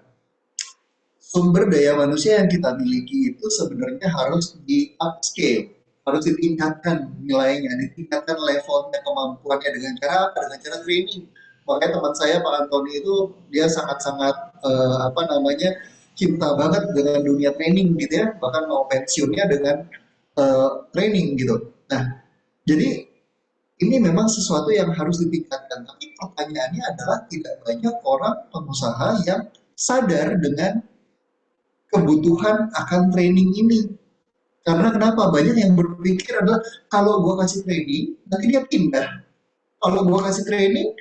sumber daya manusia yang kita miliki itu sebenarnya harus di upscale, harus ditingkatkan nilainya, ditingkatkan levelnya, kemampuannya dengan cara apa? Dengan cara training. Makanya teman saya Pak Antoni itu dia sangat-sangat cinta banget dengan dunia training gitu ya, bahkan mau pensiunnya dengan training gitu. Nah, jadi ini memang sesuatu yang harus ditingkatkan. Tapi pertanyaannya adalah tidak banyak orang pengusaha yang sadar dengan kebutuhan akan training ini. Karena kenapa? Banyak yang berpikir adalah kalau gua kasih training, nanti dia pindah. Kalau gua kasih training,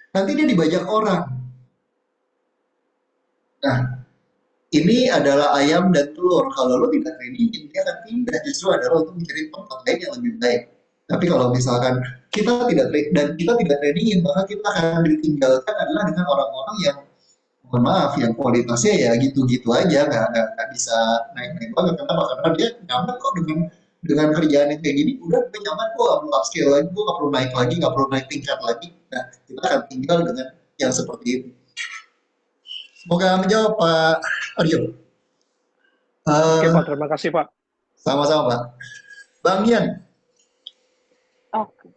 nanti dia dibajak orang. Nah, ini adalah ayam dan telur. Kalau lo tidak training, dia akan pindah. Justru adalah untuk mencari tempat lain yang lebih baik. Tapi kalau misalkan kita tidak trainingin, maka kita akan ditinggalkan adalah dengan orang-orang yang mohon maaf yang kualitasnya ya gitu-gitu aja, nggak bisa naik-naik banget. Kenapa? Karena dia nyaman kok dengan kerjaan yang kayak gini, udah gue nyaman, gue nggak perlu upskill lagi, gue nggak perlu naik lagi, nggak perlu naik tingkat lagi. Nah, kita akan tinggal dengan yang seperti itu. Semoga menjawab Pak Aryo. Oke Eh, Pak, terima kasih Pak. Sama-sama Pak. Bang Ian, Oke,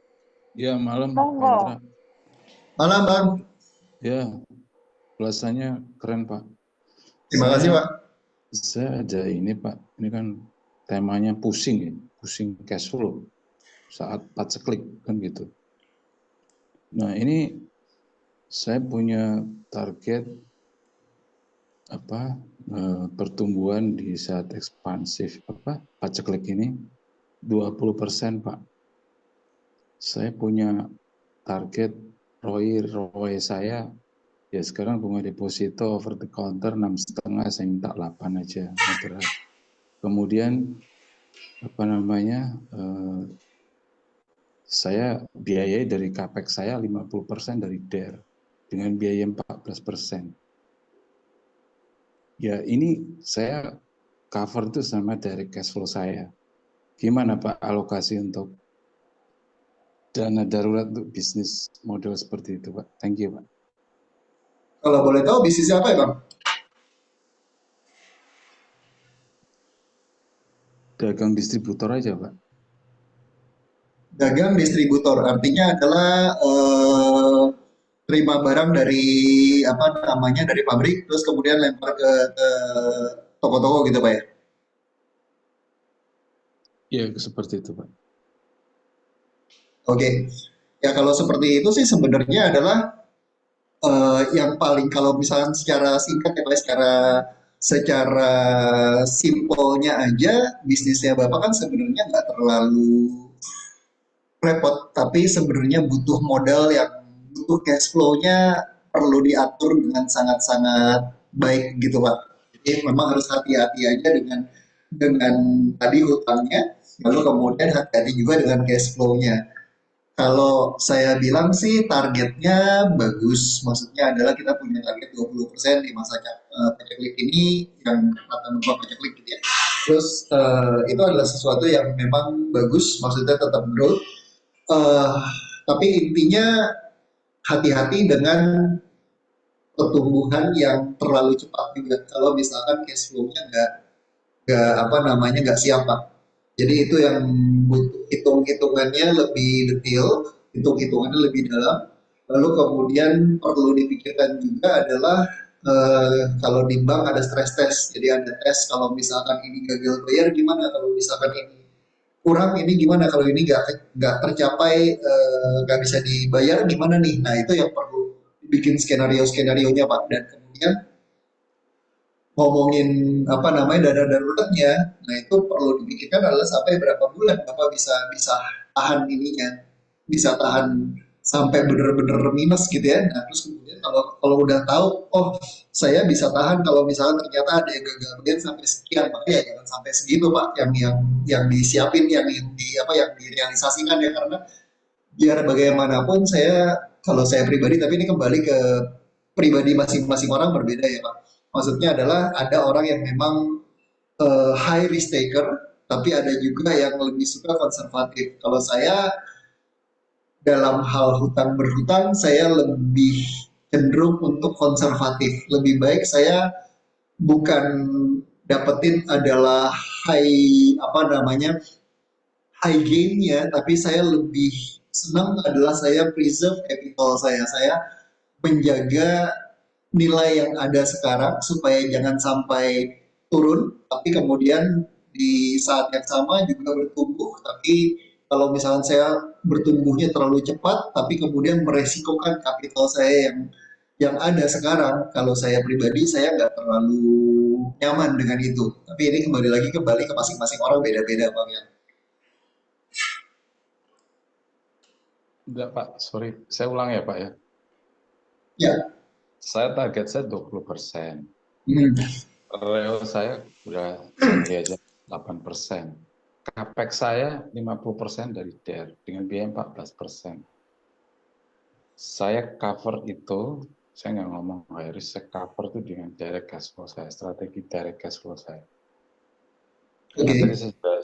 Ya, malam Pak monggo. Indra. malam Bang. Ya, ulasannya keren Pak. Terima kasih Pak. Saya ada ini Pak, ini kan temanya pusing ya, pusing cash flow saat paceklik kan gitu. Nah ini saya punya target pertumbuhan di saat ekspansif paceklik ini 20% Pak. Saya punya target ROI saya ya sekarang bunga deposito over the counter 6,5, saya minta 8 aja moderat. Kemudian saya biayai dari capex saya 50% dari DER dengan biaya 14%. Ya ini saya cover itu sama dari cash flow saya. Gimana Pak alokasi untuk dana darurat untuk bisnis model seperti itu Pak? Thank you Pak. Kalau boleh tahu bisnisnya apa ya Bang? Dagang distributor aja Pak. Dagang distributor artinya adalah terima barang dari dari pabrik terus kemudian lempar ke toko-toko gitu Pak ya. Ya seperti itu Pak. Oke. Ya kalau seperti itu sih sebenarnya adalah yang paling kalau misalnya secara singkat ya Pak, secara simpelnya aja bisnisnya Bapak kan sebenarnya nggak terlalu repot, tapi sebenarnya butuh modal yang butuh cash flow-nya perlu diatur dengan sangat-sangat baik gitu Pak. Jadi memang harus hati-hati aja dengan tadi hutangnya, lalu kemudian hati-hati juga dengan cash flow-nya. Kalau saya bilang sih targetnya bagus, maksudnya adalah kita punya target 20% di masa paceklik ini yang rata membuat paceklik gitu ya. Terus itu adalah sesuatu yang memang bagus, maksudnya tetap growth. Eh, tapi intinya hati-hati dengan pertumbuhan yang terlalu cepat juga. Kalau misalkan cash flow-nya nggak siap Pak. Jadi itu yang butuh hitung-hitungannya lebih detail, hitung-hitungannya lebih dalam. Lalu kemudian perlu dipikirkan juga adalah kalau di bank ada stress test. Jadi ada tes kalau misalkan ini gagal bayar gimana, kalau misalkan ini kurang ini gimana, kalau ini nggak tercapai nggak bisa dibayar gimana nih. Nah itu yang perlu bikin skenario-skenarionya Pak. Dan kemudian ngomongin dana daruratnya, nah itu perlu dipikirkan adalah sampai berapa bulan Bapak bisa bisa tahan ininya, bisa tahan sampai bener-bener minus gitu ya. Nah terus kemudian kalau udah tahu, oh saya bisa tahan kalau misalnya ternyata ada yang gagal kemudian sampai sekian, makanya ya jangan sampai segitu Pak, yang disiapin, yang direalisasikan ya, karena biar bagaimanapun kalau saya pribadi, tapi ini kembali ke pribadi masing-masing orang berbeda ya Pak. Maksudnya adalah ada orang yang memang high risk taker, tapi ada juga yang lebih suka konservatif. Kalau saya dalam hal hutang berhutang, saya lebih cenderung untuk konservatif. Lebih baik saya bukan dapetin adalah high gain-nya, tapi saya lebih senang adalah saya preserve capital saya. Saya menjaga nilai yang ada sekarang supaya jangan sampai turun, tapi kemudian di saat yang sama juga bertumbuh. Tapi kalau misalkan saya bertumbuhnya terlalu cepat, tapi kemudian meresikokan kapital saya yang ada sekarang, kalau saya pribadi saya nggak terlalu nyaman dengan itu. Tapi ini kembali ke masing-masing orang beda-beda bang ya. Enggak Pak, sorry. Saya ulang ya Pak ya. Ya, Target saya 20%. hmm. Reo saya udah saya beli aja 8%. Capex saya 50% dari DER dengan biaya 14%. Saya cover itu, saya nggak ngomong high risk, saya cover itu dengan direct cash flow saya, strategi direct cash flow saya. Karena Oke. tadi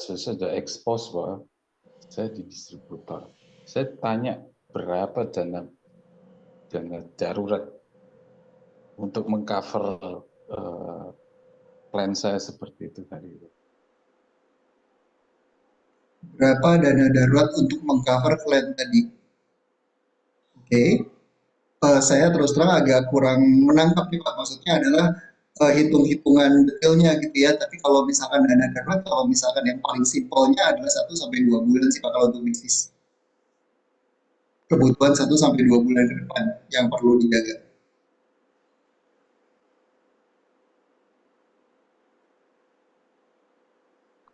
saya sudah expose bahwa saya di distributor. Saya tanya berapa dana darurat untuk mengcover plan saya seperti itu tadi. Berapa dana darurat untuk mengcover klien tadi? Oke. Saya terus terang agak kurang menangkap nih Pak. Maksudnya adalah hitung-hitungan detailnya gitu ya. Tapi kalau misalkan dana darurat, kalau misalkan yang paling simpelnya adalah 1 sampai 2 bulan sih Pak kalau untuk bisnis. Kebutuhan 1 sampai 2 bulan ke depan yang perlu dijaga.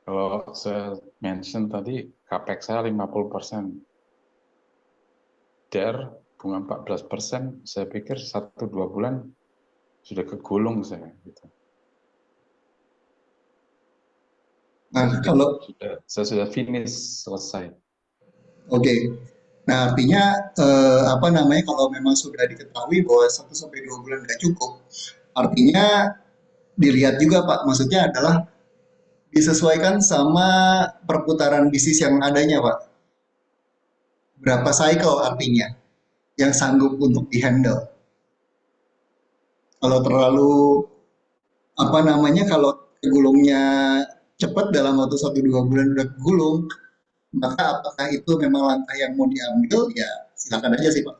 Kalau saya mention tadi, capex saya 50%. DER bunga 14%, saya pikir 1-2 bulan sudah kegulung saya. Gitu. Nah, kalau Saya sudah finish, selesai. oke. Nah, artinya apa namanya kalau memang sudah diketahui bahwa 1 sampai 2 bulan nggak cukup, artinya dilihat juga Pak. Maksudnya adalah disesuaikan sama perputaran bisnis yang adanya Pak. Berapa cycle artinya yang sanggup untuk dihandle. Kalau terlalu apa namanya kalau kegulungnya cepat dalam waktu 1-2 bulan udah kegulung, maka apakah itu memang langkah yang mau diambil? Ya silakan aja sih Pak.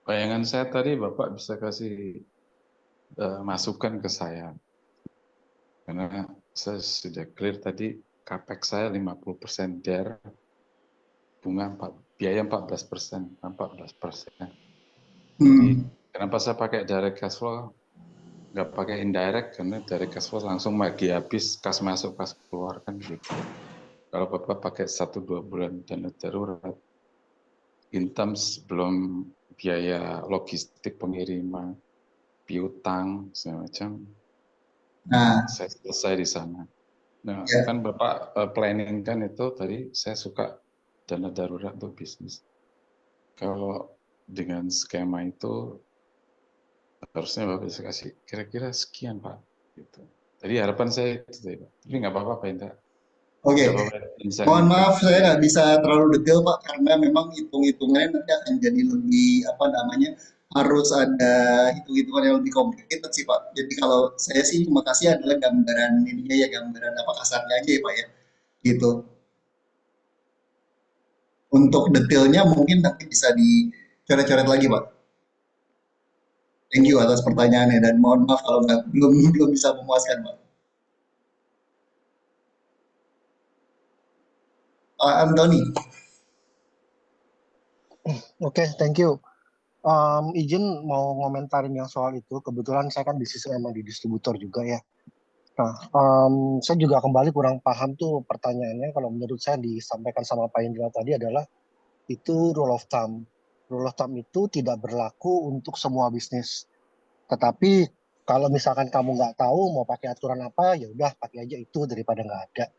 Bayangan saya tadi Bapak bisa kasih masukan ke saya. Karena saya sudah clear tadi, capex saya 50% DER, biaya 14%, 14%. Jadi kenapa saya pakai direct cash flow, nggak pakai indirect, karena direct cash flow langsung lagi habis, kas masuk, kas keluar kan gitu. Kalau Bapak pakai 1-2 bulan dana darurat, in terms belum biaya logistik pengiriman, piutang, segala macam, Nah, saya selesai di sana. Nah, ya, kan Bapak planning kan itu tadi saya suka dana darurat untuk bisnis. Kalau dengan skema itu harusnya Bapak bisa kasih kira-kira sekian Pak. Gitu. Jadi harapan saya itu Pak. Tapi nggak apa-apa Pak Indra. oke. Nggak apa-apa. Mohon Misalnya maaf saya nggak bisa terlalu detail Pak karena memang hitung-hitungannya nanti akan jadi lebih apa namanya harus ada hitung-hitungan yang lebih complicated sih Pak. Jadi kalau saya sih cuma kasih adalah gambaran ininya ya gambaran apa kasarnya aja ya Pak ya gitu. Untuk detailnya mungkin nanti bisa dicoret-coret lagi Pak. Thank you atas pertanyaannya dan mohon maaf kalau nggak belum bisa memuaskan Pak. Pak Antoni. Oke, thank you. Izin mau ngomentarin yang soal itu. Kebetulan saya kan bisnisnya emang di distributor juga ya. Nah, saya juga kembali kurang paham tuh pertanyaannya. Kalau menurut saya disampaikan sama Pak Indra tadi adalah itu rule of thumb. Rule of thumb itu tidak berlaku untuk semua bisnis. Tetapi kalau misalkan kamu nggak tahu mau pakai aturan apa, ya udah pakai aja itu daripada nggak ada.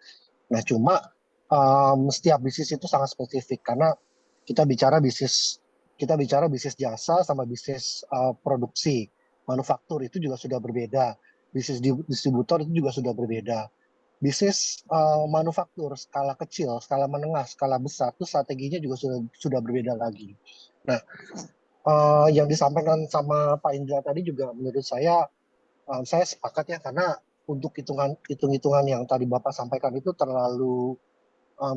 Nah, cuma setiap bisnis itu sangat spesifik karena kita bicara bisnis kita bicara bisnis jasa sama bisnis produksi. Manufaktur itu juga sudah berbeda. Bisnis distributor itu juga sudah berbeda. Bisnis manufaktur skala kecil, skala menengah, skala besar itu strateginya juga sudah berbeda lagi. Nah, yang disampaikan sama Pak Indra tadi juga menurut saya sepakat ya karena untuk hitung-hitungan yang tadi Bapak sampaikan itu terlalu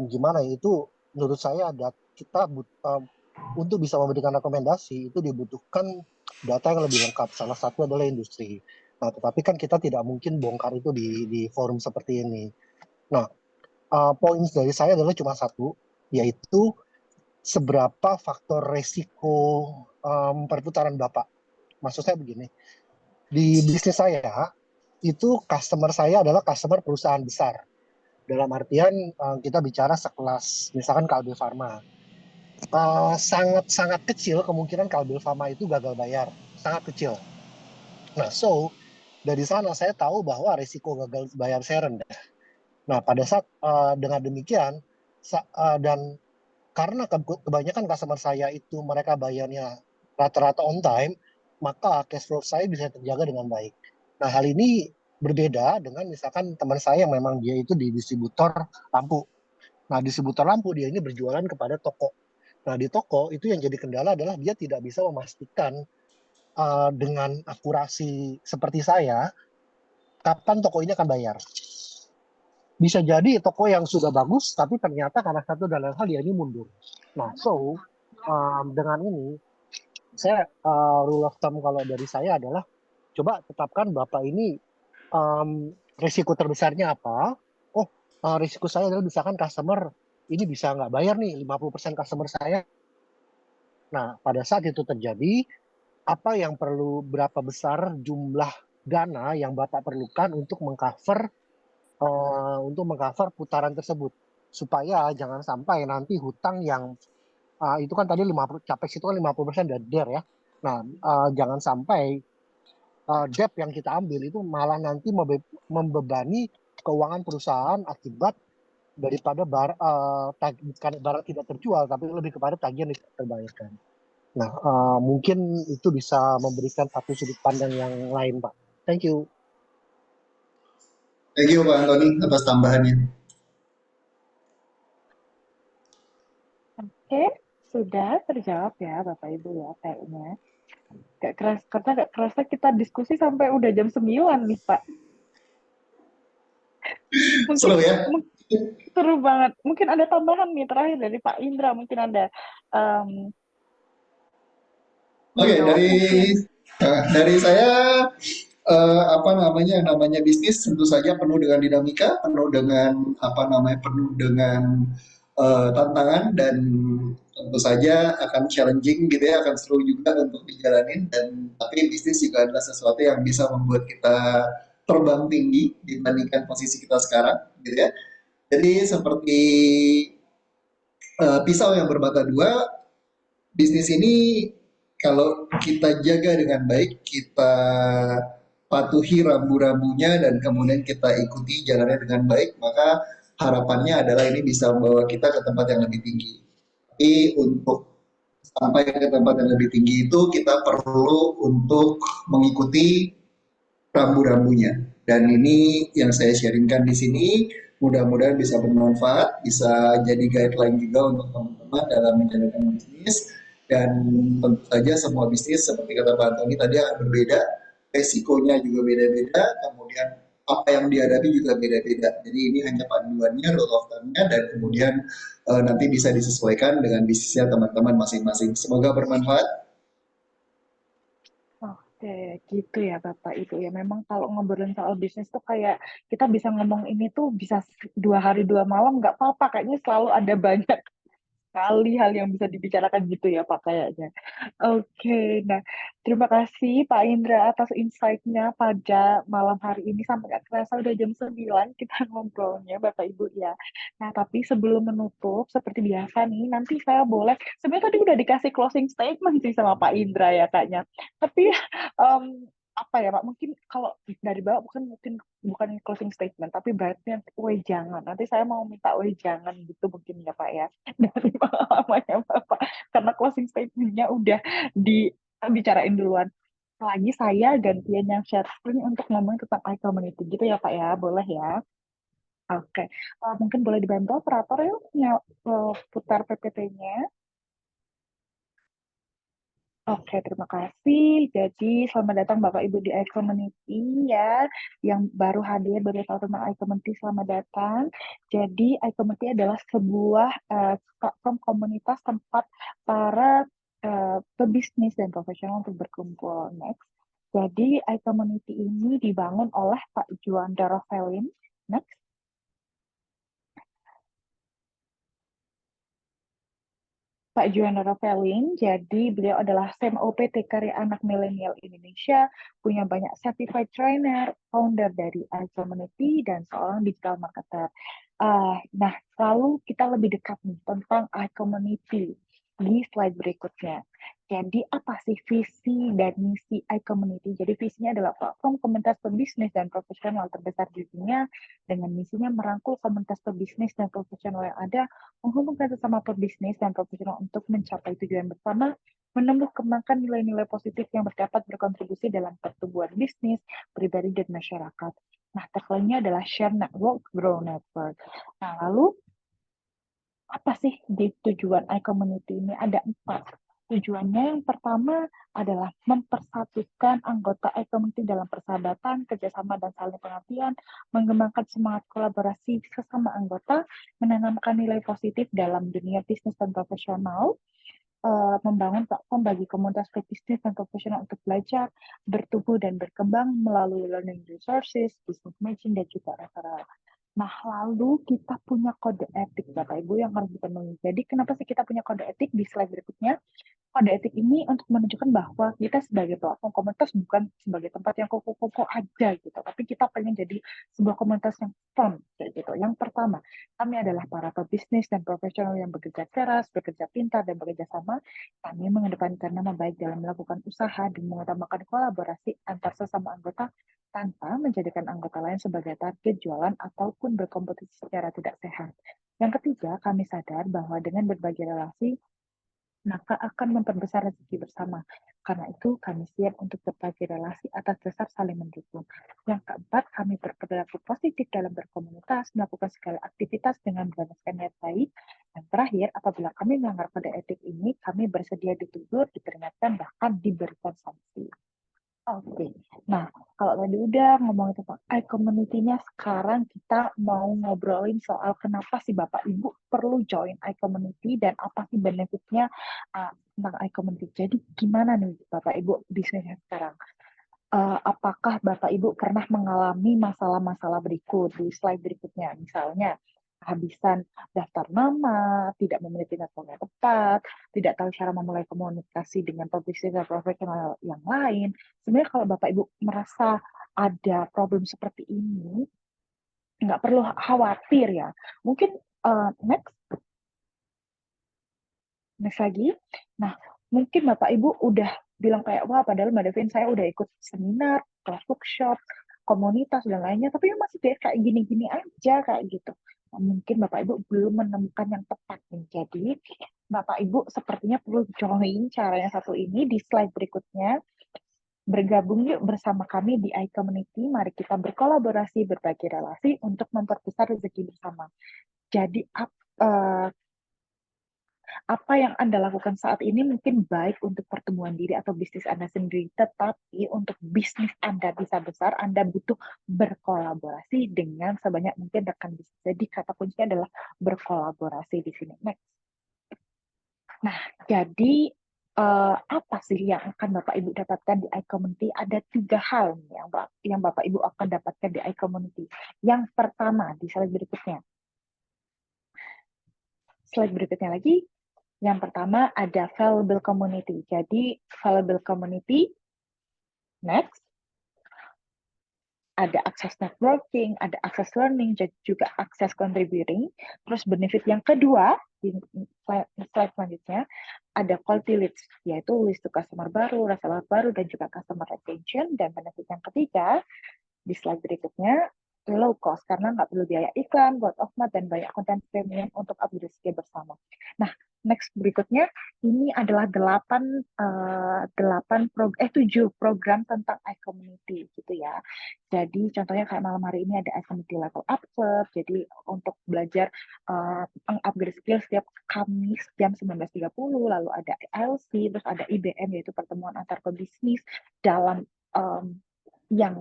gimana ya, itu menurut saya untuk bisa memberikan rekomendasi itu dibutuhkan data yang lebih lengkap. Salah satu adalah industri. Nah, tetapi kan kita tidak mungkin bongkar itu di forum seperti ini. Nah, poin dari saya adalah cuma satu, yaitu seberapa faktor resiko perputaran Bapak. Maksud saya begini, di bisnis saya itu customer saya adalah customer perusahaan besar. Dalam artian kita bicara sekelas misalkan Kalbe Farma. Sangat-sangat kecil kemungkinan Kalbe Farma itu gagal bayar, sangat kecil. Nah, dari sana saya tahu bahwa risiko gagal bayar saya rendah. Nah, pada saat dengan demikian dan karena kebanyakan customer saya itu mereka bayarnya rata-rata on time, maka cash flow saya bisa terjaga dengan baik. Nah, hal ini berbeda dengan misalkan teman saya yang memang dia itu di distributor lampu. Nah, distributor lampu dia ini berjualan kepada toko. Nah, di toko itu yang jadi kendala adalah dia tidak bisa memastikan dengan akurasi seperti saya kapan toko ini akan bayar. Bisa jadi toko yang sudah bagus, tapi ternyata karena satu dan lain hal dia ini mundur. Nah, dengan ini, saya rule of thumb kalau dari saya adalah coba tetapkan Bapak ini risiko terbesarnya apa. Oh, risiko saya adalah misalkan customer ini bisa nggak bayar nih, 50% customer saya. Nah, pada saat itu terjadi, apa yang perlu, berapa besar jumlah dana yang Bapak perlukan untuk mengcover putaran tersebut supaya jangan sampai nanti hutang yang itu kan tadi 50 capex itu kan 50% dari DER ya. Nah, jangan sampai debt yang kita ambil itu malah nanti membebani keuangan perusahaan akibat daripada bukan barang tidak terjual tapi lebih kepada tagihan tidak terbayarkan. Nah, mungkin itu bisa memberikan satu sudut pandang yang lain, Pak. Thank you. Thank you Pak Antoni atas tambahannya. Oke, sudah terjawab ya Bapak Ibu ya kayaknya. Gak kerasa kita diskusi sampai udah jam 9 nih Pak. Mungkin Seru ya? seru banget. Mungkin ada tambahan nih terakhir dari Pak Indra, mungkin ada Oke, mungkin. dari saya namanya bisnis tentu saja penuh dengan dinamika, penuh dengan penuh dengan tantangan dan tentu saja akan challenging gitu ya, akan seru juga untuk dijalanin dan tapi bisnis juga adalah sesuatu yang bisa membuat kita terbang tinggi dibandingkan posisi kita sekarang gitu ya. Jadi seperti pisau yang bermata dua, bisnis ini kalau kita jaga dengan baik, kita patuhi rambu-rambunya dan kemudian kita ikuti jalannya dengan baik, maka harapannya adalah ini bisa membawa kita ke tempat yang lebih tinggi. Tapi untuk sampai ke tempat yang lebih tinggi itu kita perlu untuk mengikuti rambu-rambunya. Dan ini yang saya sharingkan di sini, mudah-mudahan bisa bermanfaat, bisa jadi guideline juga untuk teman-teman dalam menjalankan bisnis. Dan tentu saja semua bisnis seperti kata Pak Antoni tadi akan berbeda, resikonya juga beda-beda, kemudian apa yang dihadapi juga beda-beda. Jadi ini hanya panduannya, rule of thumb-nya, dan kemudian nanti bisa disesuaikan dengan bisnisnya teman-teman masing-masing. Semoga bermanfaat. Oke, gitu ya Bapak Ibu ya. Memang kalau ngobrolin soal bisnis tuh kayak kita bisa ngomong ini tuh bisa 2 hari 2 malam nggak apa-apa. Kayaknya selalu ada banyak sekali hal yang bisa dibicarakan gitu ya Pak kayaknya. Oke, nah terima kasih Pak Indra atas insight-nya pada malam hari ini. Sampai nggak kerasa udah jam 9 kita ngobrolnya Bapak Ibu ya. Nah tapi sebelum menutup seperti biasa nih, nanti saya boleh, sebenarnya tadi udah dikasih closing statement sih sama Pak Indra ya kayaknya. Tapi apa ya Pak, mungkin kalau dari bawah bukan closing statement, tapi berarti weh jangan. Nanti saya mau minta weh jangan gitu mungkin ya Pak ya. Dari pengalamannya Bapak. Karena closing statement-nya udah dibicarain duluan. Lagi saya gantian yang share screen untuk ngomong tentang i-community gitu ya Pak ya. Boleh ya? Oke. Mungkin boleh dibantu operator yuk putar PPT-nya. Oke, terima kasih. Jadi, selamat datang Bapak Ibu di iCommunity ya, yang baru hadir, baru tahu tentang iCommunity, selamat datang. Jadi, iCommunity adalah sebuah platform komunitas tempat para pebisnis dan profesional untuk berkumpul. Next. Jadi, iCommunity ini dibangun oleh Pak Juanda Rovelin. Next. Pak Juanda Rovelin, jadi beliau adalah CMOPT Karya Anak Milenial Indonesia, punya banyak certified trainer, founder dari iCommunity, dan seorang digital marketer. Nah, lalu kita lebih dekat nih tentang iCommunity di slide berikutnya. Jadi apa sih visi dan misi iCommunity? Jadi visinya adalah platform komunitas pebisnis dan profesional terbesar di dunia, dengan misinya merangkul komunitas pebisnis dan profesional yang ada, menghubungkan sesama pebisnis dan profesional untuk mencapai tujuan bersama, menumbuh kembangkan nilai-nilai positif yang dapat berkontribusi dalam pertumbuhan bisnis, pribadi, dan masyarakat. Nah, tagline-nya adalah Share Network, Grow Network. Nah, lalu apa sih di tujuan iCommunity ini? Ada 4. Tujuannya yang pertama adalah mempersatukan anggota iCommunity dalam persahabatan, kerjasama, dan saling pengertian, mengembangkan semangat kolaborasi sesama anggota, menanamkan nilai positif dalam dunia bisnis dan profesional, membangun platform bagi komunitas pebisnis dan profesional untuk belajar, bertumbuh, dan berkembang melalui learning resources, business matching, dan juga referral. Nah, lalu kita punya kode etik, Bapak Ibu, yang harus dipenuhi. Jadi, kenapa sih kita punya kode etik? Di slide berikutnya, kode etik ini untuk menunjukkan bahwa kita sebagai platform komunitas bukan sebagai tempat yang koko-koko aja gitu, tapi kita pengen jadi sebuah komunitas yang fun kayak gitu. Yang pertama, kami adalah para pebisnis dan profesional yang bekerja keras, bekerja pintar, dan bekerja sama. Kami mengedepankan nama baik dalam melakukan usaha dan mengutamakan kolaborasi antar sesama anggota tanpa menjadikan anggota lain sebagai target jualan ataupun berkompetisi secara tidak sehat. Yang ketiga, kami sadar bahwa dengan berbagi relasi, maka akan memperbesar rezeki bersama. Karena itu, kami siap untuk berbagi relasi atas dasar saling mendukung. Yang keempat, kami berperilaku positif dalam berkomunitas, melakukan segala aktivitas dengan berdasarkan niat baik. Dan terakhir, apabila kami melanggar kode etik ini, kami bersedia ditegur, diperingatkan, bahkan diberikan sanksi. Oke, nah kalau tadi udah ngomongin tentang iCommunity-nya, sekarang kita mau ngobrolin soal kenapa sih Bapak Ibu perlu join iCommunity dan apa sih benefitnya tentang iCommunity. Jadi gimana nih Bapak Ibu bisnisnya sekarang? Apakah Bapak Ibu pernah mengalami masalah-masalah berikut di slide berikutnya? Misalnya, kehabisan daftar nama, tidak memiliki network yang tepat, tidak tahu cara memulai komunikasi dengan pebisnis dan profesional yang lain. Sebenarnya kalau Bapak Ibu merasa ada problem seperti ini, nggak perlu khawatir ya. Mungkin next lagi. Nah, mungkin Bapak Ibu udah bilang kayak, wah padahal Mbak Devin saya udah ikut seminar, kelas workshop, komunitas, dan lainnya, tapi masih kayak gini-gini aja, kayak gitu. Nah, mungkin Bapak Ibu belum menemukan yang tepat nih. Jadi, Bapak Ibu sepertinya perlu join cara yang satu ini di slide berikutnya. Bergabung yuk bersama kami di iCommunity. Mari kita berkolaborasi, berbagi relasi untuk memperbesar rezeki bersama. Jadi, apa yang Anda lakukan saat ini mungkin baik untuk pertumbuhan diri atau bisnis Anda sendiri, tetapi untuk bisnis Anda bisa besar, Anda butuh berkolaborasi dengan sebanyak mungkin rekan bisnis. Jadi kata kuncinya adalah berkolaborasi di sini. Next. Nah, jadi apa sih yang akan Bapak Ibu dapatkan di iCommunity? Ada 3 hal yang Bapak Ibu akan dapatkan di iCommunity. Yang pertama, di slide berikutnya. Slide berikutnya lagi. Yang pertama ada valuable community. Jadi valuable community, next, ada akses networking, ada akses learning, juga akses contributing. Terus benefit yang kedua, di slide selanjutnya, ada quality leads, yaitu list to customer baru, reseller baru, dan juga customer retention. Dan benefit yang ketiga, di slide berikutnya, low cost, karena nggak perlu biaya iklan, word of mouth, dan banyak konten premium untuk upgrade skill bersama. Nah, Next berikutnya ini adalah 7 program tentang iCommunity gitu ya. Jadi contohnya kayak malam hari ini ada iCommunity Level Up Club. Jadi untuk belajar upgrade skill setiap Kamis jam 19.30, lalu ada ILC, terus ada IBM yaitu pertemuan antar pebisnis dalam yang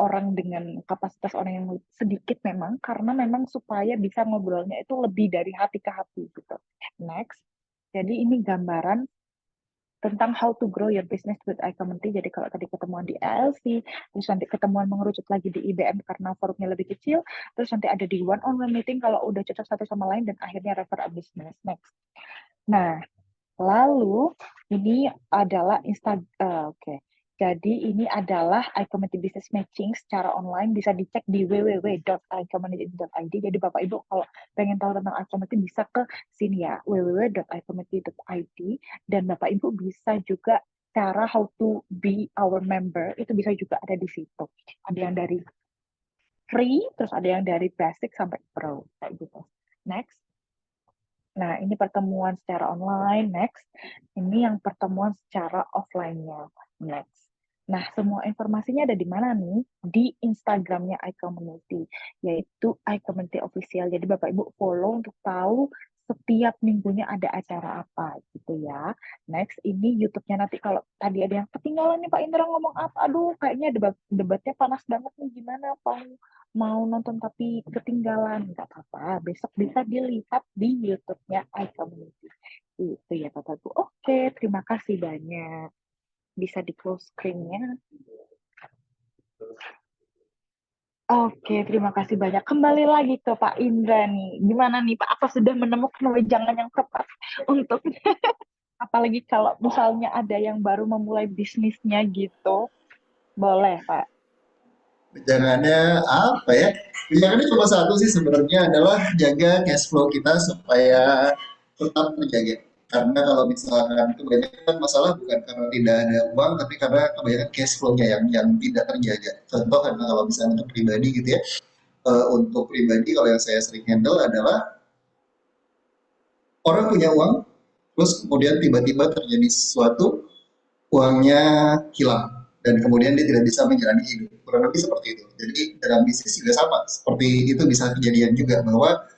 orang dengan kapasitas orang yang sedikit memang, karena memang supaya bisa ngobrolnya itu lebih dari hati ke hati gitu. Next, jadi ini gambaran tentang how to grow your business with iCommunity. Jadi kalau tadi ketemuan di ALC, terus nanti ketemuan mengerucut lagi di IBM karena forumnya lebih kecil, terus nanti ada di one-on-one meeting kalau udah cocok satu sama lain, dan akhirnya refer a business. Next. Nah, lalu ini adalah Jadi ini adalah iCommunity Business Matching secara online, bisa dicek di www.icommunity.id. Jadi Bapak Ibu kalau pengen tahu tentang iCommunity bisa ke sini ya, www.icommunity.id, dan Bapak Ibu bisa juga cara how to be our member itu bisa juga ada di situ. Ada yang dari free, terus ada yang dari basic sampai pro kayak gitu. Next. Nah, ini pertemuan secara online. Next. Ini yang pertemuan secara offline-nya. Next. Nah, semua informasinya ada di mana nih? Di Instagramnya iCommunity, yaitu iCommunity Official. Jadi Bapak Ibu follow untuk tahu setiap minggunya ada acara apa gitu ya. Next, ini YouTube-nya nanti kalau tadi ada yang ketinggalan nih Pak Indra ngomong apa, aduh kayaknya debatnya panas banget nih, gimana Pak? Mau nonton tapi ketinggalan, nggak apa-apa. Besok bisa dilihat di YouTube-nya iCommunity. Itu ya Bapak Ibu. Oke, terima kasih banyak. Bisa di close screen-nya. Oke, terima kasih banyak. Kembali lagi ke Pak Indra nih. Gimana nih Pak? Apa sudah menemukan wejangan yang tepat untuk apalagi kalau misalnya ada yang baru memulai bisnisnya gitu? Boleh Pak. Jangannya apa ya? Jangannya cuma satu sih sebenarnya, adalah jaga cash flow kita supaya tetap terjaga. Karena kalau misalkan kebanyakan masalah bukan karena tidak ada uang, tapi karena kebanyakan cash flow-nya yang tidak terjaga. Contoh karena kalau misalnya untuk pribadi gitu ya, untuk pribadi kalau yang saya sering handle adalah orang punya uang, terus kemudian tiba-tiba terjadi sesuatu, uangnya hilang, dan kemudian dia tidak bisa menjalani hidup. Kurang lebih seperti itu. Jadi dalam bisnis juga sama, seperti itu bisa kejadian juga, bahwa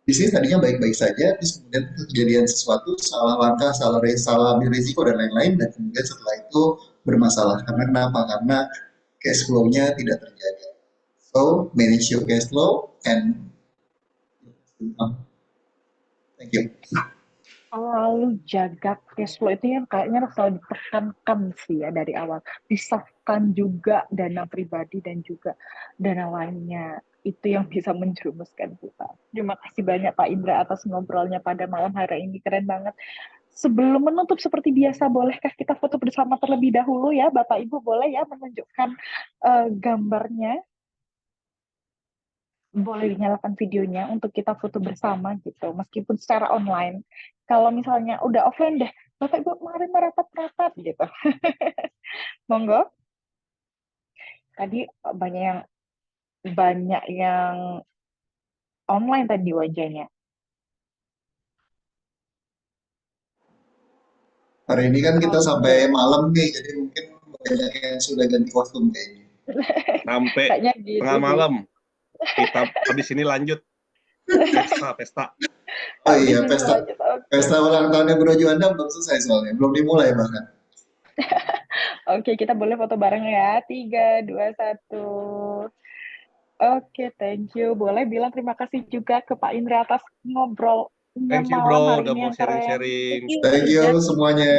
bisnis tadinya baik-baik saja, terus kemudian kejadian sesuatu, salah langkah, salah ambil risiko dan lain-lain, dan kemudian setelah itu bermasalah. Karena kenapa? Karena cash flow-nya tidak terjaga. So, manage your cash flow and thank you. Selalu jaga cash flow itu yang kayaknya selalu ditekankan sih ya dari awal. Pisahkan juga dana pribadi dan juga dana lainnya. Itu yang bisa menjerumuskan kita. Terima kasih banyak Pak Indra atas ngobrolnya pada malam hari ini. Keren banget. Sebelum menutup seperti biasa, bolehkah kita foto bersama terlebih dahulu ya? Bapak Ibu boleh ya menunjukkan gambarnya? Boleh dinyalakan videonya untuk kita foto bersama gitu, meskipun secara online. Kalau misalnya udah offline deh, Bapak Ibu mari merapat-rapat gitu. Monggo. Tadi banyak yang online tadi wajahnya. Hari ini kan kita sampai malam nih, jadi mungkin banyak yang sudah ganti kostum kayaknya. Sampai gitu tengah malam. Kita habis ini lanjut pesta. Oh iya, pesta ulang tahunnya Bro Juanda belum selesai soalnya, belum dimulai bahkan. Oke, kita boleh foto bareng ya. 3, 2, 1. Oke, thank you. Boleh bilang terima kasih juga ke Pak Indra atas ngobrol Thank you malam bro, hari udah ini mau yang keren. sharing-sharing. Thank you semuanya.